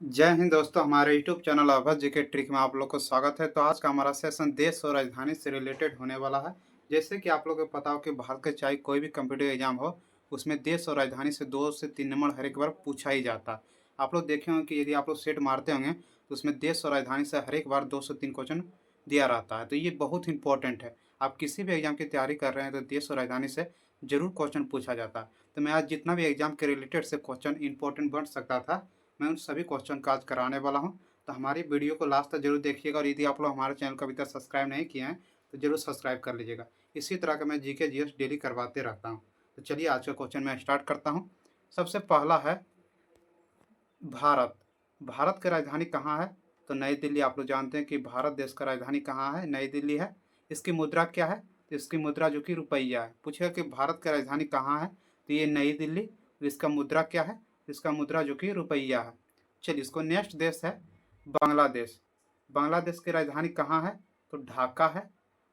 जय हिंद दोस्तों, हमारे यूट्यूब चैनल आभा जी के ट्रिक में आप लोग को स्वागत है। तो आज का हमारा सेशन देश और राजधानी से रिलेटेड होने वाला है। जैसे कि आप लोग को पता हो कि भारत के चाहे कोई भी कम्पिटिटिव एग्जाम हो, उसमें देश और राजधानी से 2 से 3 नंबर हर एक बार पूछा ही जाता है। आप लोग देखे होंगे कि यदि आप लोग सेट मारते होंगे तो उसमें देश और राजधानी से हर एक बार 2 से 3 क्वेश्चन दिया रहता है। तो ये बहुत इंपॉर्टेंट है। आप किसी भी एग्जाम की तैयारी कर रहे हैं तो देश और राजधानी से जरूर क्वेश्चन पूछा जाता है। तो मैं आज जितना भी एग्जाम के रिलेटेड से क्वेश्चन इंपॉर्टेंट बन सकता था, मैं उन सभी क्वेश्चन का आज कराने वाला हूं। तो हमारी वीडियो को लास्ट तक जरूर देखिएगा, और यदि आप लोग हमारे चैनल को अभी तक सब्सक्राइब नहीं किए हैं तो जरूर सब्सक्राइब कर लीजिएगा। इसी तरह का मैं जीके जीएस डेली करवाते रहता हूं। तो चलिए आज का क्वेश्चन मैं स्टार्ट करता हूं। सबसे पहला है भारत। भारत की राजधानी कहाँ है? तो नई दिल्ली। आप लोग जानते हैं कि भारत देश का राजधानी कहाँ है? नई दिल्ली है। इसकी मुद्रा क्या है? तो इसकी मुद्रा जो कि रुपया है। पूछेगा कि भारत की राजधानी कहाँ है? तो ये नई दिल्ली। तो इसका मुद्रा क्या है? इसका मुद्रा जो कि रुपया है। चलिए, इसको नेक्स्ट देश है बांग्लादेश। बांग्लादेश की राजधानी कहाँ है? तो ढाका है।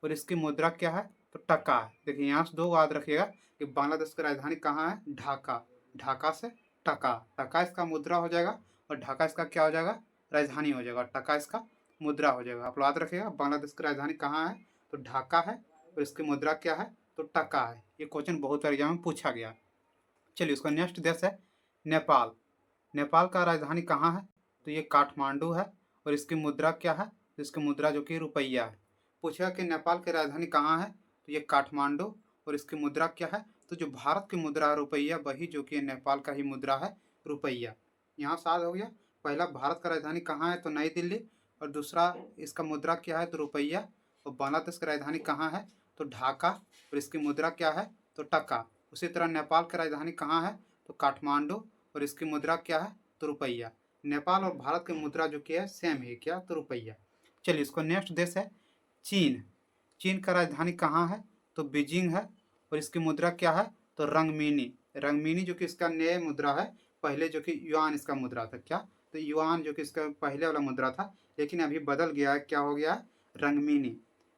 और इसकी मुद्रा क्या है? तो टका है। देखिए, यहाँ से 2 याद रखिएगा कि बांग्लादेश की राजधानी कहाँ है? ढाका। ढाका से टका। टका इसका मुद्रा हो जाएगा, और ढाका इसका क्या हो जाएगा? राजधानी हो जाएगा। टका इसका मुद्रा हो जाएगा। आप याद रखिएगा बांग्लादेश की राजधानी कहाँ है? तो ढाका है। और इसकी मुद्रा क्या है? तो टका है। ये क्वेश्चन बहुत बार एग्जाम में पूछा गया। चलिए, उसका नेक्स्ट देश है नेपाल। नेपाल का राजधानी कहाँ है? तो ये काठमांडू है। और इसकी मुद्रा क्या है? तो इसकी मुद्रा जो कि रुपया है। पूछेगा कि नेपाल की राजधानी कहाँ है? तो ये काठमांडू। और इसकी मुद्रा क्या है? तो जो भारत की मुद्रा है रुपया, वही जो कि नेपाल का ही मुद्रा है रुपया। यहाँ साथ हो गया। पहला, भारत का राजधानी कहाँ है? तो नई दिल्ली। और दूसरा, इसका मुद्रा क्या है? तो रुपया। और बांग्लादेश की राजधानी कहाँ है? तो ढाका। और इसकी मुद्रा क्या है? तो टका। उसी तरह नेपाल की राजधानी कहाँ है? तो काठमांडू। और इसकी मुद्रा क्या है? तो रुपया। नेपाल और भारत की मुद्रा जो कि है सेम है, क्या? तो रुपया। चलिए, इसको नेक्स्ट देश है चीन। चीन का राजधानी कहाँ है? तो बीजिंग है। और इसकी मुद्रा क्या है? तो रंगमिनी। रंगमिनी जो कि इसका नया मुद्रा है। पहले जो कि युआन इसका मुद्रा था, क्या? तो युआन जो कि इसका पहले वाला मुद्रा था, लेकिन अभी बदल गया है। क्या हो गया है? रंगमिनी।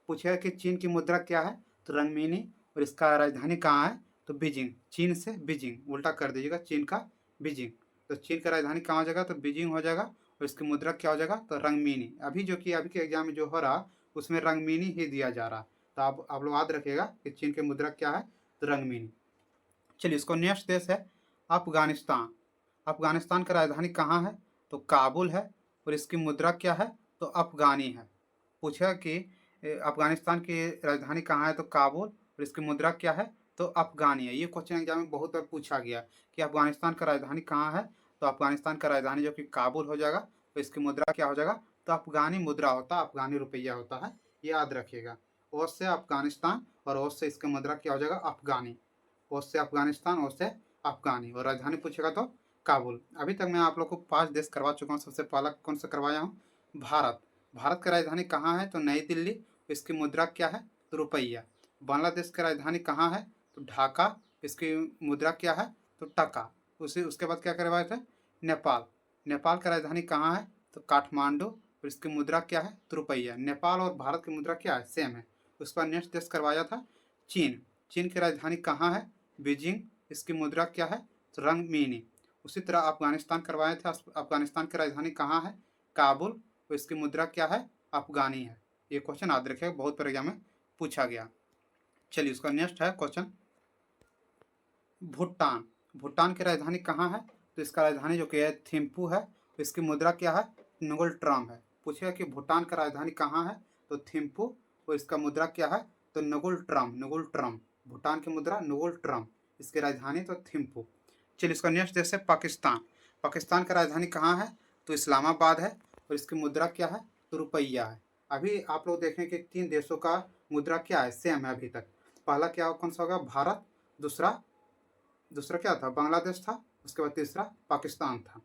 पूछेगा कि चीन की मुद्रा क्या है? तो रंगमिनी। और इसका राजधानी कहाँ है? तो बीजिंग। चीन से बीजिंग उल्टा कर दीजिएगा, चीन का बीजिंग। तो चीन का राजधानी कहाँ हो जाएगा? तो बीजिंग हो जाएगा। और इसकी मुद्रा क्या हो जाएगा? तो रंगमिनी। अभी जो कि अभी के एग्जाम में जो हो रहा, उसमें रंगमिनी ही दिया जा रहा। तो आप लोग याद रखिएगा कि चीन की मुद्रा क्या है? तो रंगमिनी। चलिए, इसको नेक्स्ट देश है अफगानिस्तान। अफगानिस्तान का राजधानी कहाँ है? तो काबुल है। और इसकी मुद्रा क्या है? तो अफगानी है। पूछा कि अफगानिस्तान की राजधानी कहाँ है? तो काबुल। और इसकी मुद्रा क्या है? तो अफगानी है। ये क्वेश्चन एग्जाम में बहुत बार पूछा गया कि अफगानिस्तान का राजधानी कहाँ है? तो अफगानिस्तान का राजधानी जो कि काबुल हो जाएगा। तो इसकी मुद्रा क्या हो जाएगा? तो अफगानी मुद्रा होता है, अफगानी रुपया होता है। ये याद रखिएगा। और से अफगानिस्तान, और और से इसका मुद्रा क्या हो जाएगा? अफगानी। और से अफगानिस्तान, और से अफगानी। और राजधानी पूछेगा तो काबुल। अभी तक मैं आप लोग को 5 देश करवा चुका हूँ। सबसे पहला कौन सा करवाया हूँ? भारत। भारत की राजधानी कहाँ है? तो नई दिल्ली। इसकी मुद्रा क्या है? तो रुपया। बांग्लादेश की राजधानी कहाँ है? तो ढाका। इसकी मुद्रा क्या है? तो टका। उसके बाद क्या करवाए थे? नेपाल। नेपाल की राजधानी कहाँ है? तो काठमांडू। और इसकी मुद्रा क्या है? तो रुपया। नेपाल और भारत की मुद्रा क्या है? सेम है। उसके बाद नेक्स्ट देश करवाया था चीन। चीन की राजधानी कहाँ है? बीजिंग। इसकी मुद्रा क्या है? तो रंगमिनी। उसी तरह अफगानिस्तान करवाए थे। अफगानिस्तान की राजधानी कहाँ है? काबुल। और इसकी मुद्रा क्या है? अफगानी है। ये क्वेश्चन याद रखिएगा, बहुत बार एग्जाम में पूछा गया। चलिए, उसका नेक्स्ट है क्वेश्चन भूटान। भूटान की राजधानी कहाँ है? तो इसका राजधानी जो कि है थिम्पू है। इसकी मुद्रा क्या है? नुगल ट्राम है। पूछेगा कि भूटान का राजधानी कहाँ है? तो थिम्पू। और इसका मुद्रा क्या है? तो नुगुल ट्राम। नुगुल ट्राम। भूटान की मुद्रा नुगुल ट्राम। इसकी राजधानी तो थिम्पू। चलिए, इसका नेक्स्ट देश है पाकिस्तान। पाकिस्तान का राजधानी कहाँ है? तो इस्लामाबाद है। और इसकी मुद्रा क्या है? तो रुपया है। अभी आप लोग देखें कि 3 देशों का मुद्रा क्या है? सेम है अभी तक। पहला क्या कौन सा होगा? भारत। दूसरा दूसरा क्या था? बांग्लादेश था। उसके बाद तीसरा पाकिस्तान था।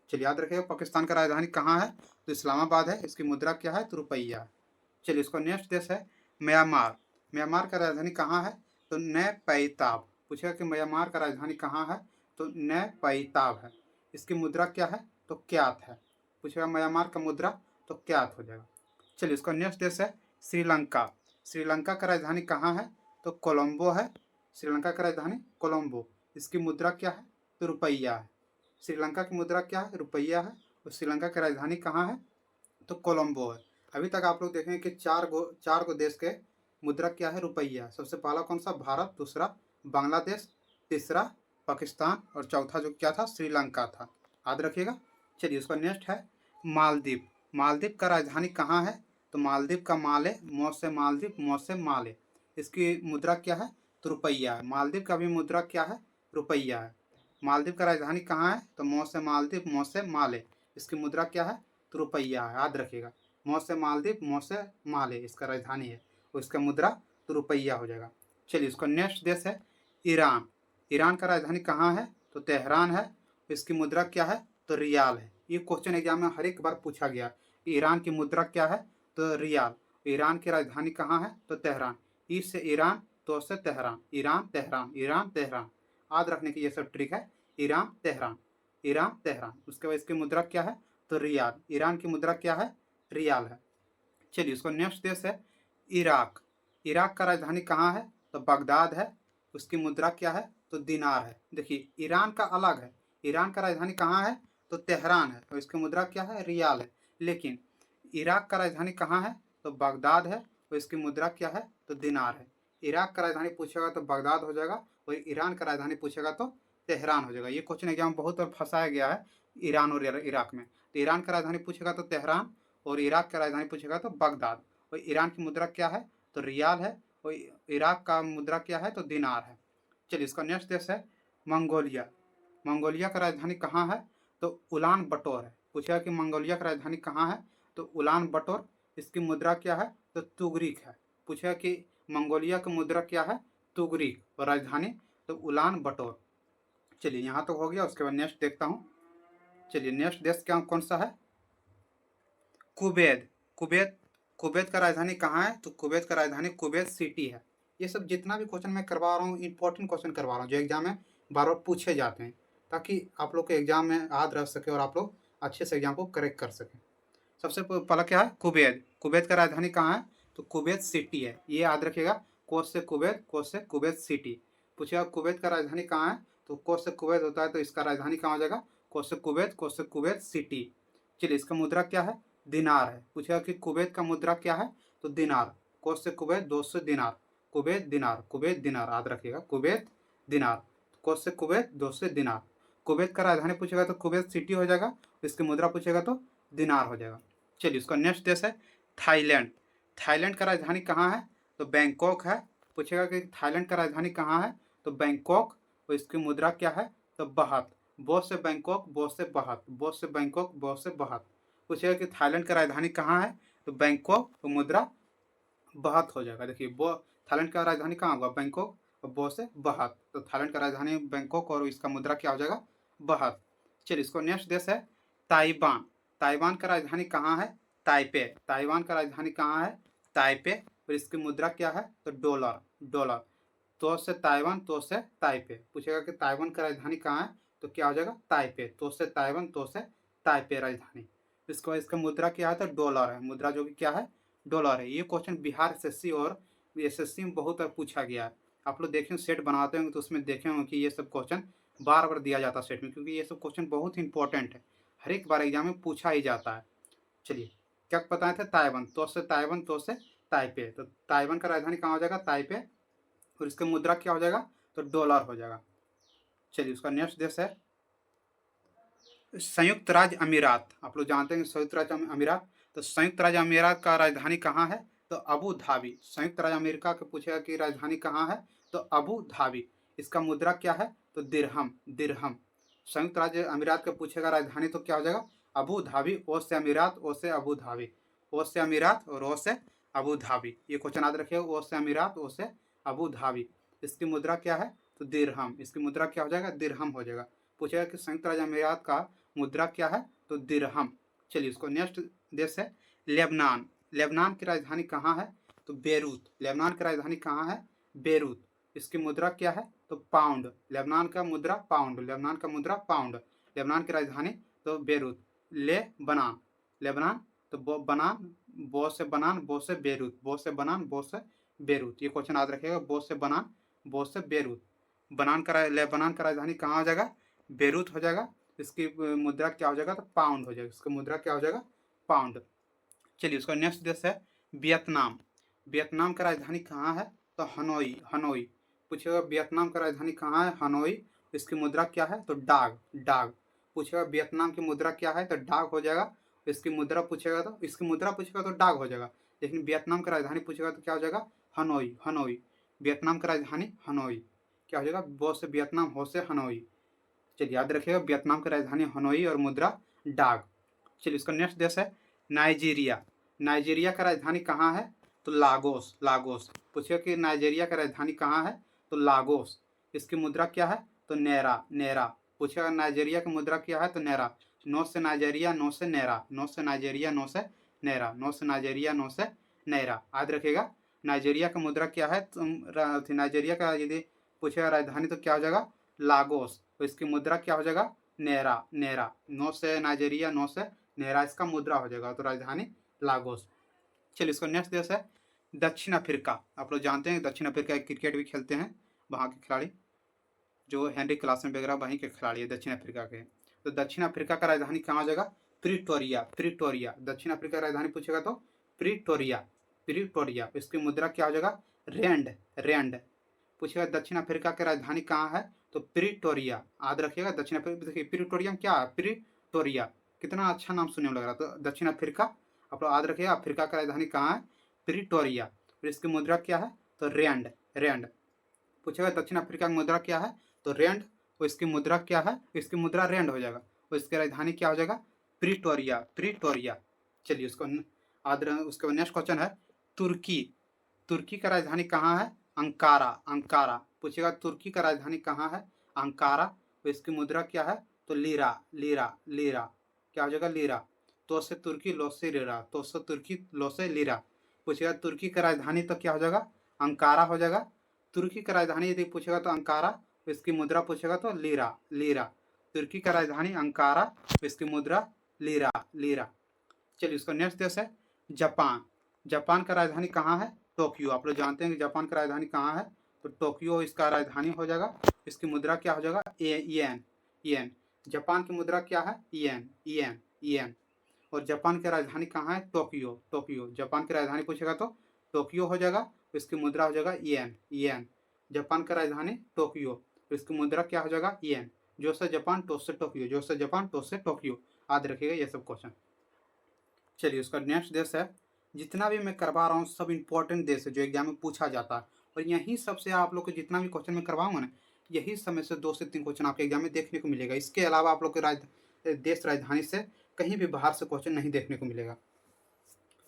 चलिए, याद रखिएगा पाकिस्तान का राजधानी कहाँ है? तो इस्लामाबाद है। इसकी मुद्रा क्या है? तो रुपया है। चलिए, इसको नेक्स्ट देश है म्यांमार। म्यांमार का राजधानी कहाँ है? तो नैपैताब। पूछेगा कि म्यांमार का राजधानी कहाँ है? तो नैपैताब है। इसकी मुद्रा क्या है? तो क्यात है। पूछेगा म्यांमार का मुद्रा, तो क्यात हो जाएगा। चलिए, इसका नेक्स्ट देश है श्रीलंका। श्रीलंका का राजधानी कहाँ है? तो कोलंबो है। श्रीलंका का राजधानी कोलंबो। इसकी मुद्रा क्या है? तो रुपया है। श्रीलंका की मुद्रा क्या है? रुपया है। और श्रीलंका की राजधानी कहाँ है? तो कोलंबो है। अभी तक आप लोग देखेंगे कि चार गो देश के मुद्रा क्या है? रुपया। सबसे पहला कौन सा? भारत, दूसरा बांग्लादेश, तीसरा पाकिस्तान और चौथा जो क्या था? श्रीलंका था। याद रखिएगा। चलिए उसका नेक्स्ट है मालदीव। मालदीव का राजधानी कहाँ है? तो मालदीव का माले, मौ से मालदीव, मौ से माले। इसकी मुद्रा क्या है? तो रुपया है। मालदीव का भी मुद्रा क्या है? रुपया है। मालदीव का राजधानी कहाँ है? तो मौ से मालदीव, मौ से माले। इसकी मुद्रा क्या है? तो रुपया है। याद रखिएगा। मौ से मालदीव, मौ से माले इसका राजधानी है और इसका मुद्रा तो रुपया हो जाएगा। चलिए इसका नेक्स्ट देश है ईरान। ईरान का राजधानी कहाँ है? तो तेहरान है। इसकी मुद्रा क्या है? तो रियाल है। ये क्वेश्चन एग्जाम में हर एक बार पूछा गया। ईरान की मुद्रा क्या है? तो रियाल। ईरान की राजधानी कहाँ है? तो तेहरान। ई से ईरान, तो से Tehran. Iran Tehran, Iran Tehran. याद रखने की ये सब ट्रिक है। Iran Tehran, Iran Tehran. उसके बाद इसकी मुद्रा क्या है? तो रियाल। ईरान की मुद्रा क्या है? रियाल है। चलिए उसका नेक्स्ट देश है इराक। इराक का राजधानी कहाँ है? तो बगदाद है। उसकी मुद्रा क्या है? तो दिनार है। देखिए ईरान का अलग है। ईरान का राजधानी कहाँ है? तो तेहरान है और इसकी मुद्रा क्या है? रियाल है। लेकिन इराक का राजधानी कहाँ है? तो बगदाद है और इसकी मुद्रा क्या है? तो दिनार है। इराक का राजधानी पूछेगा तो बगदाद हो जाएगा और ईरान का राजधानी पूछेगा तो तेहरान हो जाएगा। ये क्वेश्चन एग्जाम बहुत बार फंसाया गया है ईरान और इराक में। तो ईरान का राजधानी पूछेगा तो तेहरान और इराक का राजधानी पूछेगा तो बगदाद। और ईरान की मुद्रा क्या है? तो रियाल है और इराक का मुद्रा क्या है? तो दिनार है। चलिए इसका नेक्स्ट देश है मंगोलिया। मंगोलिया का राजधानी कहाँ है? तो उलान बटोर है। पूछेगा कि मंगोलिया का राजधानी कहाँ है? तो उलान बटोर। इसकी मुद्रा क्या है? तो तुगरिक है। पूछेगा कि मंगोलिया की मुद्रा क्या है? तुगरिक और राजधानी तो उलान बटोर। चलिए यहाँ तो हो गया। उसके बाद नेक्स्ट देखता हूँ। चलिए नेक्स्ट देश क्या कौन सा है? कुवैत। कुवैत कुवैत का राजधानी कहाँ है? तो कुवैत का राजधानी कुवैत सिटी है। ये सब जितना भी क्वेश्चन मैं करवा रहा हूँ इंपॉर्टेंट क्वेश्चन करवा रहा हूँ जो एग्जाम में बार बार पूछे जाते हैं, ताकि आप लोग के एग्जाम में याद रह सके और आप लोग अच्छे से एग्जाम को करेक्ट कर सकें। सबसे पहला क्या है? कुवैत। कुवैत का राजधानी कहाँ है? तो कुवैत सिटी है। ये याद रखिएगा। कोस से कुवैत, कोस से कुवैत सिटी। पूछेगा कुवैत का राजधानी कहाँ है? तो कोस से कुवैत होता है तो इसका राजधानी कहाँ हो जाएगा? कोस से कुवैत, कोस से कुवैत सिटी। चलिए इसका मुद्रा क्या है? दिनार है। पूछेगा कि कुवैत का मुद्रा क्या है? तो दिनार। कोस से कुवैत, दो से दिनार। कुवैत दिनार, कुवैत दिनार। याद रखिएगा कुवैत दिनार। कोस से कुवैत, दो से दिनार। कुवैत का राजधानी पूछेगा तो कुवैत सिटी हो जाएगा। इसकी मुद्रा पूछेगा तो दिनार हो जाएगा। चलिए उसका नेक्स्ट देश है थाईलैंड। थाईलैंड का राजधानी कहाँ है? तो बैंकॉक है। पूछेगा कि थाईलैंड का राजधानी कहाँ है? तो बैंकॉक और इसकी मुद्रा क्या है? तो बहत। बो से बैंकॉक, बो से बहत, बो से बैंकॉक, बो से बहत। पूछेगा कि थाईलैंड का राजधानी कहाँ है? तो बैंकॉक तो मुद्रा बहत हो जाएगा। देखिए बो, थाईलैंड का राजधानी कहाँ होगा? बैंकॉक और बो से बहत, तो थाईलैंड का राजधानी बैंकॉक और इसका मुद्रा क्या हो जाएगा? बहत। चलिए इसको नेक्स्ट देश है ताइवान। ताइवान का राजधानी कहाँ है? ताइपे। ताइवान का राजधानी कहाँ है? ताइपे और इसकी मुद्रा क्या है? तो डॉलर। डॉलर। तो से ताइवान, तो से ताइपे। पूछेगा कि ताइवान का राजधानी कहाँ है? तो क्या हो जाएगा? ताइपे। तो से ताइवान, तो से ताइपे राजधानी। इसके बाद इसका मुद्रा क्या है? तो डॉलर है। मुद्रा जो कि क्या है? डॉलर है। ये क्वेश्चन बिहार एसएससी और एसएससी में बहुत बार पूछा गया है। आप लोग देखें सेट बनाते होंगे तो उसमें देखे होंगे कि ये सब क्वेश्चन बार बार दिया जाता है सेट में, क्योंकि ये सब क्वेश्चन बहुत ही इंपॉर्टेंट है। हर एक बार एग्जाम में पूछा ही जाता है। चलिए क्या बताए थे? ताइवान। तो से ताइवान, तो से ताइपे। तो ताइवान का राजधानी कहाँ हो जाएगा? ताइपे और इसका मुद्रा क्या हो जाएगा? तो डॉलर हो जाएगा। चलिए उसका नेक्स्ट देश है संयुक्त राज्य अमीरात। आप लोग जानते हैं संयुक्त राज्य अमीरात। तो संयुक्त राज्य अमीरात का राजधानी कहाँ है? तो अबू धाबी। संयुक्त राज्य अमेरिका के पूछेगा कि राजधानी कहाँ है? तो अबू धाबी। इसका मुद्रा क्या है? तो दिरहम। दिरहम। संयुक्त राज्य अमीरात का पूछेगा राजधानी तो क्या हो जाएगा? Abu Dhabi. ओ से अमीरात, ओ से अबू धाबी। ओ से अमीरात और ओ से अबू धाबी। ये क्वेश्चन याद रखिएगा। ओ से अमीरात, ओ से अबू धाबी। इसकी मुद्रा क्या है? तो दिरहम। इसकी मुद्रा क्या हो जाएगा? दिरहम हो जाएगा। पूछेगा कि संयुक्त राज्य अमीरात का मुद्रा क्या है? तो दिरहम। चलिए इसको नेक्स्ट देश है लेबनान। लेबनान की राजधानी कहाँ है? तो बेरूत। लेबनान की राजधानी कहाँ है? बेरूत। इसकी मुद्रा क्या है? तो पाउंड। लेबनान का मुद्रा पाउंड। लेबनान का मुद्रा पाउंड। लेबनान की राजधानी तो बेरूत। ले बनान। लेबनान तो बनान। बो से बनान, बो से बेरूत। बो से बनान, बो से बेरूत। ये क्वेश्चन याद रखिएगा। बो से बनान, बो से बेरूत। बनान का लेबनान का राजधानी कहाँ हो जाएगा? बेरूत हो जाएगा। इसकी मुद्रा क्या हो जाएगा, तो पाउंड हो जाएगा। इसका मुद्रा क्या हो जाएगा, पाउंड। चलिए उसका नेक्स्ट देश है वियतनाम। वियतनाम का राजधानी कहाँ है, तो हनोई। हनोई पूछेगा वियतनाम का राजधानी कहाँ है, हनोई। इसकी मुद्रा क्या है, तो डाग। डाग पूछेगा वियतनाम की मुद्रा क्या है, तो डाग हो जाएगा। इसकी मुद्रा पूछेगा तो डाग हो जाएगा। लेकिन वियतनाम का राजधानी पूछेगा तो क्या हो जाएगा, हनोई। हनोई वियतनाम का राजधानी हनोई क्या हो जाएगा, वो से वियतनाम, हो से हनोई। चलिए याद रखिएगा वियतनाम की राजधानी हनोई और मुद्रा डाग। चलिए इसका नेक्स्ट देश है नाइजीरिया। नाइजीरिया का राजधानी कहाँ है, तो लागोस। लागोस पूछिए कि नाइजीरिया का राजधानी कहाँ है, तो लागोस। इसकी मुद्रा क्या है, तो नेरा। नेरा पूछेगा नाइजीरिया की मुद्रा क्या है, तो नेरा। नो से नाइजीरिया, नो से नेरा। नो से नाइजीरिया, नो से नेरा। नो से नाइजीरिया, नो से नेरा। याद रखिएगा नाइजीरिया का मुद्रा क्या है, नाइजीरिया का यदि पूछेगा राजधानी तो क्या हो जाएगा, लागोस। तो इसकी मुद्रा क्या हो जाएगा, नेरा। नेरा नो से नाइजीरिया, नो से नेरा इसका मुद्रा हो जाएगा, तो राजधानी लागोस। चलिए इसका नेक्स्ट देश है दक्षिण अफ्रीका। आप लोग जानते हैं दक्षिण अफ्रीका क्रिकेट भी खेलते हैं, वहाँ के खिलाड़ी जो हेनरी क्लासन वगैरह वहीं के खिलाड़ी है दक्षिण अफ्रीका के। तो दक्षिण अफ्रीका का राजधानी कहाँ हो जाएगा, प्रिटोरिया। प्रिटोरिया दक्षिण अफ्रीका का राजधानी पूछेगा तो प्रिटोरिया। प्रिटोरिया इसकी मुद्रा क्या हो जाएगा, रेंड। रेंड पूछेगा दक्षिण अफ्रीका की राजधानी कहाँ है, तो प्रिटोरिया। याद रखिएगा दक्षिण अफ्रीका, देखिए प्रिटोरिया क्या है, प्रिटोरिया कितना अच्छा नाम सुनने में लग रहा है। तो दक्षिण अफ्रीका आप लोग याद रखिएगा, अफ्रीका का राजधानी कहाँ है, प्रिटोरिया। फिर इसकी मुद्रा क्या है, तो रेंड। रेंड पूछेगा दक्षिण अफ्रीका की मुद्रा क्या है, तो रेंड। और इसकी मुद्रा क्या है, इसकी मुद्रा रेंड हो जाएगा। और इसकी राजधानी क्या हो जाएगा, प्रिटोरिया। प्रिटोरिया चलिए उसको उसके बाद नेक्स्ट क्वेश्चन है तुर्की। तुर्की का राजधानी कहाँ है, अंकारा। अंकारा पूछेगा तुर्की का राजधानी कहाँ है, अंकारा। तो इसकी मुद्रा क्या है, तो लीरा। लीरा। लीरा क्या हो जाएगा, लीरा। तो से तुर्की, लो से लीरा। तो से तुर्की, लो से लीरा। पूछेगा तुर्की का राजधानी तो क्या हो जाएगा, अंकारा हो जाएगा। तुर्की का राजधानी यदि पूछेगा तो अंकारा। तो इसकी मुद्रा पूछेगा तो लीरा। लीरा तुर्की का राजधानी अंकारा, तो इसकी मुद्रा लीरा। लीरा चलिए इसका नेक्स्ट देश है जापान। जापान का राजधानी कहाँ है, टोक्यो। आप लोग जानते हैं कि जापान का राजधानी कहाँ है, तो टोक्यो इसका राजधानी हो जाएगा। इसकी मुद्रा क्या हो जाएगा, येन। येन जापान की मुद्रा क्या है, येन। येन। येन और जापान की राजधानी कहाँ है, टोक्यो। टोक्यो जापान की राजधानी पूछेगा तो टोक्यो हो जाएगा। इसकी मुद्रा हो जाएगा येन। येन जापान का राजधानी टोक्यो। इसकी मुद्रा क्या हो जाएगा, येन। जो से जापान, टो से टोक्यो। जो से जापान, टो से टोक्यो। याद रखिएगा ये सब क्वेश्चन। चलिए उसका नेक्स्ट देश है, जितना भी मैं करवा रहा हूँ सब इंपॉर्टेंट देश है जो एग्जाम में पूछा जाता है। और यहीं सबसे आप लोग को जितना भी क्वेश्चन मैं करवाऊंगा ना, यही समय से 2 से 3 क्वेश्चन आपके एग्जाम में देखने को मिलेगा। इसके अलावा आप लोग के देश राजधानी से कहीं भी बाहर से क्वेश्चन नहीं देखने को मिलेगा।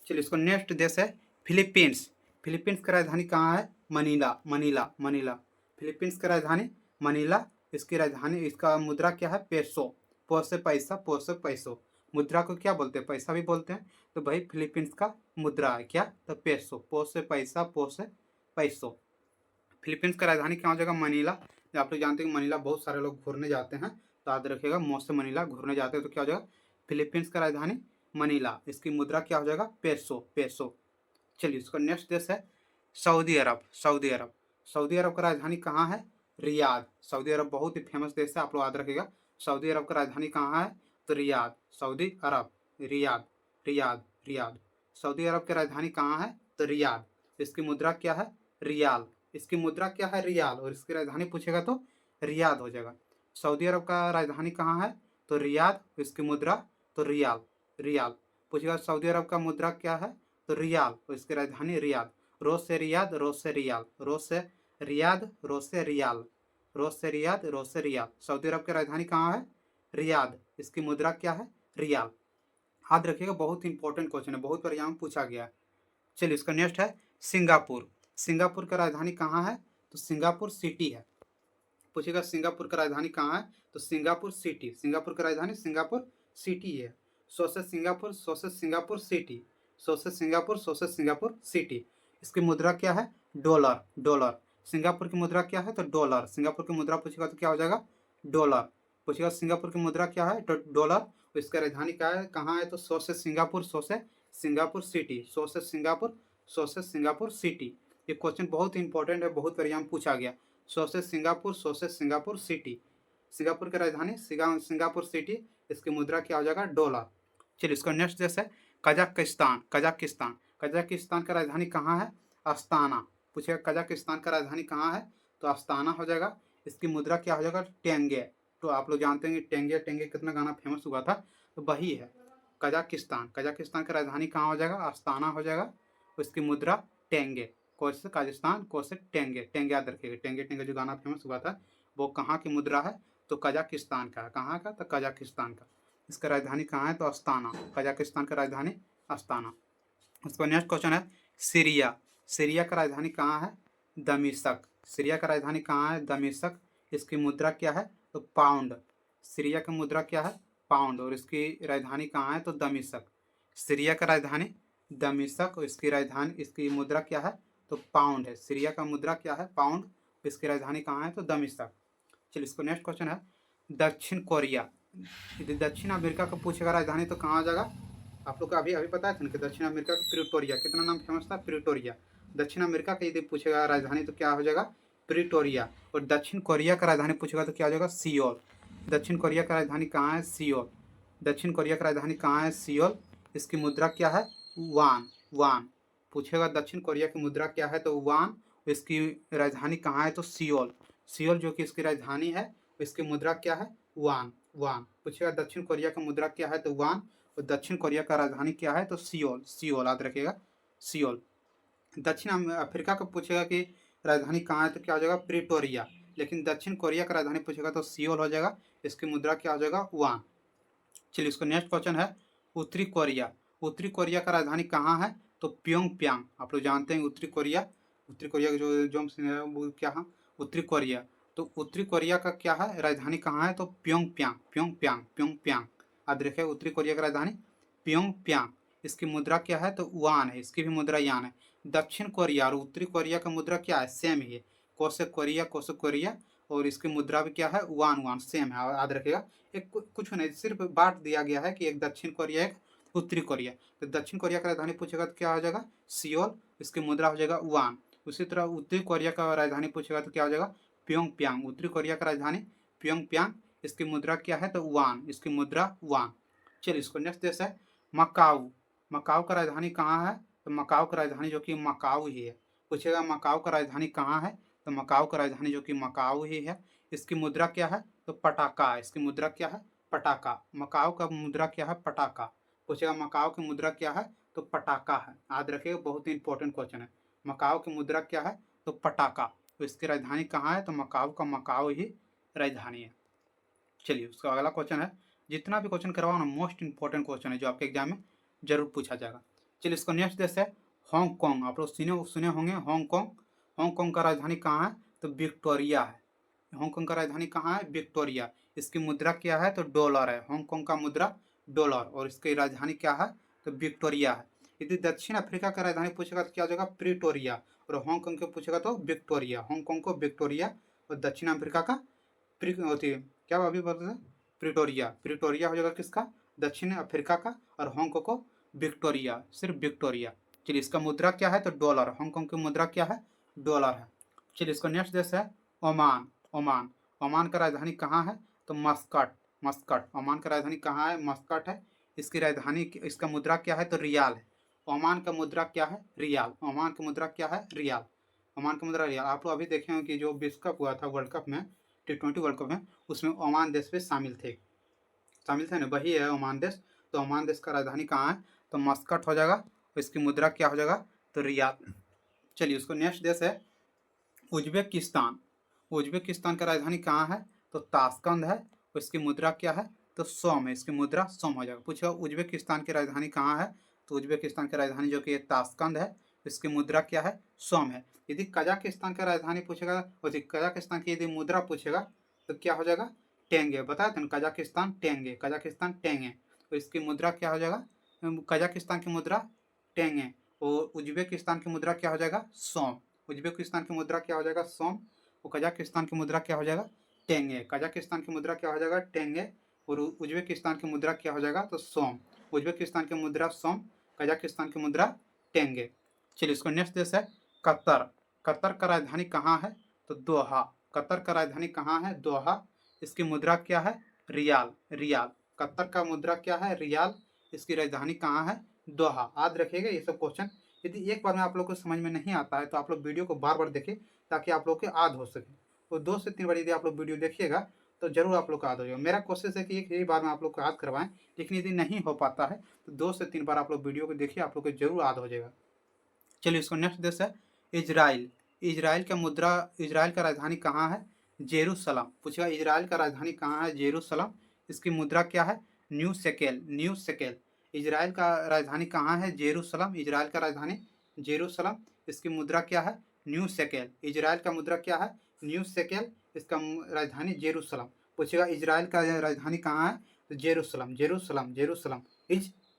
चलिए इसको नेक्स्ट देश है फिलीपींस। फिलीपींस की राजधानी कहाँ है, मनीला। मनीला। मनीला फिलीपींस की राजधानी मनीला। इसकी राजधानी, इसका मुद्रा क्या है, पेसो। पो से पैसा, पो से पैसो। मुद्रा को क्या बोलते हैं, पैसा भी बोलते हैं। तो भाई फिलीपींस का मुद्रा है क्या, तो पेसो। पो से पैसा, पो से पैसो। फिलीपींस का राजधानी क्या हो जाएगा, मनीला। आप लोग जानते हैं मनीला बहुत सारे लोग घूरने जाते हैं, तो याद रखिएगा मो से मनीला घूरने जाते हैं तो क्या हो जाएगा, फिलीपींस का राजधानी मनीला। इसकी मुद्रा क्या हो जाएगा, पेसो। पेसो चलिए इसका नेक्स्ट देश है सऊदी अरब। सऊदी अरब। सऊदी अरब का राजधानी कहाँ है, रियाद। सऊदी अरब बहुत ही फेमस देश है, आप लोग याद रखिएगा। सऊदी अरब का राजधानी कहाँ है, तो रियाद। सऊदी अरब, रियाद। रियाद। रियाद सऊदी अरब की राजधानी कहाँ है, तो रियाद। इसकी मुद्रा क्या है, रियाल। इसकी मुद्रा क्या है, रियाल। और इसकी राजधानी पूछेगा तो रियाद हो जाएगा। सऊदी अरब का राजधानी कहाँ है, तो रियाद। इसकी मुद्रा तो रियाल। रियाल पूछेगा सऊदी अरब का मुद्रा क्या है, तो रियाल। और इसकी राजधानी रियाद। रोज से रियाद, रोज से रियाल। रोज से रियाद, रोज से रियाल। रोज से रियाद, रोज से रियाल। सऊदी अरब की राजधानी कहाँ है, रियाद। इसकी मुद्रा क्या है, रियाल। याद रखिएगा बहुत इंपॉर्टेंट क्वेश्चन है, बहुत बार यहाँ पूछा गया है। चलिए इसका नेक्स्ट है सिंगापुर। सिंगापुर का राजधानी कहाँ है, तो सिंगापुर सिटी है। पूछेगा सिंगापुर का राजधानी कहाँ है, तो सिंगापुर सिटी। सिंगापुर का राजधानी सिंगापुर सिटी है। सो से सिंगापुर, सो से सिंगापुर सिटी। सो से सिंगापुर, सो से सिंगापुर सिटी। इसकी मुद्रा क्या है, डॉलर। डॉलर सिंगापुर की मुद्रा क्या है, तो डॉलर। सिंगापुर की मुद्रा पूछेगा तो क्या हो जाएगा, डॉलर। पूछेगा सिंगापुर की मुद्रा क्या है, तो डॉलर। इसका राजधानी क्या है, कहाँ है, तो सो से सिंगापुर, सो से सिंगापुर सिटी। सो से सिंगापुर, सो से सिंगापुर सिटी। ये क्वेश्चन बहुत इंपॉर्टेंट है, बहुत बार यहाँ पूछा गया। सो से सिंगापुर, सो से सिंगापुर सिटी। सिंगापुर की राजधानी सिंगापुर सिटी, इसकी मुद्रा क्या हो जाएगा? डॉलर। चलिए इसका नेक्स्ट देश है कजाकिस्तान। कजाकिस्तान कजाकिस्तान का राजधानी कहाँ है? अस्ताना। पूछेगा कजाकिस्तान का राजधानी कहाँ है? तो अस्ताना हो जाएगा। इसकी मुद्रा क्या हो जाएगा? टेंगे। तो आप लोग जानते हैं टेंगे टेंगे कितना गाना फेमस हुआ था, तो वही है कजाकिस्तान। कजाकिस्तान का राजधानी कहाँ हो जाएगा? अस्ताना हो जाएगा। उसकी मुद्रा टेंगे। कौन से? काजिस्तान। कौन से? टेंगे। टेंगे याद रखिएगा, टेंगे टेंगे जो गाना फेमस हुआ था वो कहाँ की मुद्रा है? तो कजाकिस्तान का। कहाँ का? तो कजाकिस्तान का। इसका राजधानी कहाँ है? तो अस्ताना। कजाकिस्तान का राजधानी अस्ताना। उसका नेक्स्ट क्वेश्चन है सीरिया। सीरिया का राजधानी कहाँ है? दमिश्क। सीरिया का राजधानी कहाँ है? दमिश्क। इसकी मुद्रा क्या है? तो पाउंड। सीरिया की मुद्रा क्या है? पाउंड। और इसकी राजधानी कहाँ है? तो दमिश्क। सीरिया का राजधानी दमिश्क और इसकी राजधानी, इसकी मुद्रा क्या है? तो पाउंड है। सीरिया का मुद्रा क्या है? पाउंड। इसकी राजधानी कहाँ है? तो दमिश्क। चलिए इसको नेक्स्ट क्वेश्चन है दक्षिण कोरिया। यदि दक्षिण अमेरिका का पूछेगा राजधानी तो कहाँ आ जाएगा? आप लोग को अभी अभी पता है कि दक्षिण अमेरिका का प्रिटोरिया, कितना नाम फेमस था? प्रिटोरिया। दक्षिण अमेरिका का यदि पूछेगा राजधानी तो क्या हो जाएगा? प्रिटोरिया। और दक्षिण कोरिया का राजधानी पूछेगा तो क्या हो जाएगा? सियोल। दक्षिण कोरिया का राजधानी कहाँ है? सियोल। दक्षिण कोरिया का राजधानी कहाँ है? सियोल। इसकी मुद्रा क्या है? वान। वान पूछेगा दक्षिण कोरिया की मुद्रा क्या है? तो वान। इसकी राजधानी कहाँ है? तो सियोल। सियोल जो कि इसकी राजधानी है, इसकी मुद्रा क्या है? वान। वान पूछेगा दक्षिण कोरिया का मुद्रा क्या है? तो वान। और दक्षिण कोरिया का राजधानी क्या है? तो सियोल। सियोल याद रखिएगा, सियोल। दक्षिण अफ्रीका को पूछेगा कि राजधानी कहाँ है तो क्या हो जाएगा? प्रिटोरिया। लेकिन दक्षिण कोरिया का राजधानी पूछेगा तो सियोल हो जाएगा। इसकी मुद्रा क्या हो जाएगा? वान। चलिए इसको नेक्स्ट क्वेश्चन है उत्तरी कोरिया। उत्तरी कोरिया का राजधानी कहाँ है? तो प्योंगयांग। आप लोग जानते हैं उत्तरी कोरिया, उत्तरी कोरिया का जो वो क्या है? उत्तरी कोरिया। तो उत्तरी कोरिया का क्या है? राजधानी कहाँ है? तो प्योंगयांग। प्योंगयांग प्योंगयांग याद रखिए, उत्तरी कोरिया का राजधानी प्योंगयांग। इसकी मुद्रा क्या है? तो वान है। इसकी भी मुद्रा यान है। दक्षिण कोरिया और उत्तरी कोरिया का मुद्रा क्या है? सेम ही है। कोसे कोरिया, कोसे कोरिया। और इसकी मुद्रा भी क्या है? वान। वान सेम है, याद रखिएगा। एक कुछ नहीं, सिर्फ बांट दिया गया है कि एक दक्षिण कोरिया, एक उत्तरी कोरिया। तो दक्षिण कोरिया का राजधानी पूछेगा तो क्या हो जाएगा? सियोल। इसकी मुद्रा हो जाएगा वान। उसी तरह उत्तरी कोरिया का राजधानी पूछेगा तो क्या हो जाएगा? प्योंगयांग। उत्तरी कोरिया का राजधानी प्योंगयांग। इसकी मुद्रा क्या है? तो वान। इसकी मुद्रा वान। चलिए इसको नेक्स्ट देश है मकाऊ। मकाऊ का राजधानी कहाँ है? तो मकाऊ का राजधानी जो कि मकाऊ ही है। पूछेगा मकाऊ का राजधानी कहाँ है? तो मकाऊ का राजधानी जो कि मकाऊ ही है। इसकी मुद्रा क्या है? तो पटाका। इसकी मुद्रा क्या है? पटाका। मकाऊ का मुद्रा क्या है? पटाका। पूछेगा मकाऊ की मुद्रा क्या है? तो पटाका है। याद रखिएगा, बहुत ही इंपॉर्टेंट क्वेश्चन है। मकाऊ की मुद्रा क्या है? तो पटाका। तो इसकी राजधानी कहाँ है? तो मकाऊ का मकाऊ ही राजधानी है। चलिए उसका अगला क्वेश्चन है, जितना भी क्वेश्चन करवाओ ना मोस्ट इंपॉर्टेंट क्वेश्चन है जो आपके एग्जाम में जरूर पूछा जाएगा। चलिए इसको नेक्स्ट देश है हांगकांग। आप लोग सुने होंगे हांगकांग। हांगकांग का राजधानी कहाँ है? तो विक्टोरिया है। हांगकांग का राजधानी कहाँ है? विक्टोरिया। इसकी मुद्रा क्या है? तो डॉलर है। हांगकांग का मुद्रा डॉलर। और इसकी राजधानी क्या है? तो विक्टोरिया है। यदि दक्षिण अफ्रीका का राजधानी पूछेगा तो क्या हो जाएगा? प्रिटोरिया। और हांगकांग को पूछेगा तो विक्टोरिया। हांगकांग को विक्टोरिया और दक्षिण अफ्रीका का क्या अभी बोल रहे थे? प्रिटोरिया। प्रिटोरिया हो जाएगा किसका? दक्षिण अफ्रीका का। और हांगकांग को विक्टोरिया, सिर्फ विक्टोरिया। चलिए इसका मुद्रा क्या है? तो डॉलर। हांगकांग की मुद्रा क्या है? डॉलर है। चलिए इसका नेक्स्ट देश है ओमान। ओमान। ओमान का राजधानी कहाँ है? तो मस्कट। मस्कट। ओमान का राजधानी कहाँ है? मस्कट है। इसकी राजधानी, इसका मुद्रा क्या है? तो रियाल है। ओमान का मुद्रा क्या है? रियाल। ओमान की मुद्रा क्या है? रियाल। ओमान की मुद्रा रियाल। आप लोग अभी देखे हो कि जो विश्व कप हुआ था, वर्ल्ड कप में, T20 वर्ल्ड कप में, उसमें ओमान देश भी शामिल थे ना, वही है ओमान देश। तो ओमान देश का राजधानी कहाँ है? तो मस्कट हो जाएगा। इसकी मुद्रा क्या हो जाएगा? तो रियाल। चलिए उसको नेक्स्ट देश है उज्बेकिस्तान। उज्बेकिस्तान का राजधानी कहाँ है? तो ताशकंद है। इसकी मुद्रा क्या है? तो सोम है। इसकी मुद्रा सोम हो जाएगा। पूछेगा उज्बेकिस्तान की राजधानी कहाँ है? तो उज्बेकिस्तान की राजधानी जो कि ताशकंद है, इसकी मुद्रा क्या है? सोम है। यदि कजाकिस्तान का राजधानी पूछेगा, कजाकिस्तान की यदि मुद्रा पूछेगा तो क्या हो जाएगा? टेंगे। बताया था ना, कजाकिस्तान टेंगे। कजाकिस्तान टेंगे। तो इसकी मुद्रा क्या हो जाएगा? कजाकिस्तान की मुद्रा टेंगे। और उज्बेकिस्तान की मुद्रा क्या हो जाएगा? सोम। उज्बेकिस्तान की मुद्रा क्या हो जाएगा? सोम। और कजाकिस्तान की मुद्रा क्या हो जाएगा? टेंगे। कजाकिस्तान की मुद्रा क्या हो जाएगा? टेंगे। और उज्बेकिस्तान की मुद्रा क्या हो जाएगा? तो सोम। उज्बेकिस्तान की मुद्रा सोम, कजाकिस्तान की मुद्रा टेंगे। चलिए इसको नेक्स्ट देश है कतर। कतर का राजधानी कहाँ है? तो दोहा। कतर का राजधानी कहाँ है? दोहा। इसकी मुद्रा क्या है? रियाल, रियाल। कतर का मुद्रा क्या है? रियाल। इसकी राजधानी कहाँ है? दोहा। याद रखिएगा ये सब क्वेश्चन। यदि एक बार में आप लोग को समझ में नहीं आता है तो आप लोग वीडियो को बार बार देखें ताकि आप लोग के याद हो सके। तो 2 से 3 बार यदि आप लोग वीडियो देखिएगा तो जरूर आप लोग को याद हो जाएगा। मेरा कोशिश है कि एक ही बार में आप लोग को याद करवाएं, लेकिन यदि नहीं हो पाता है तो 2 से 3 बार आप लोग वीडियो को देखिए, आप लोग को जरूर याद हो जाएगा। चलिए, इसको नेक्स्ट देश है इजराइल। इजराइल का राजधानी कहाँ है? जेरूसलम। पूछेगा इजराइल का राजधानी कहाँ है? जेरूसलम। इसकी मुद्रा क्या है? New shekel, new shekel. Israel का राजधानी कहाँ है? जेरूसलम। इजराइल का राजधानी जेरूसलम। इसकी मुद्रा क्या है? New shekel. इजराइल का मुद्रा क्या है? New shekel. इसका राजधानी जेरूसलम। पूछेगा इजराइल का राजधानी कहाँ है? तो Jerusalem, Jerusalem, Jerusalem.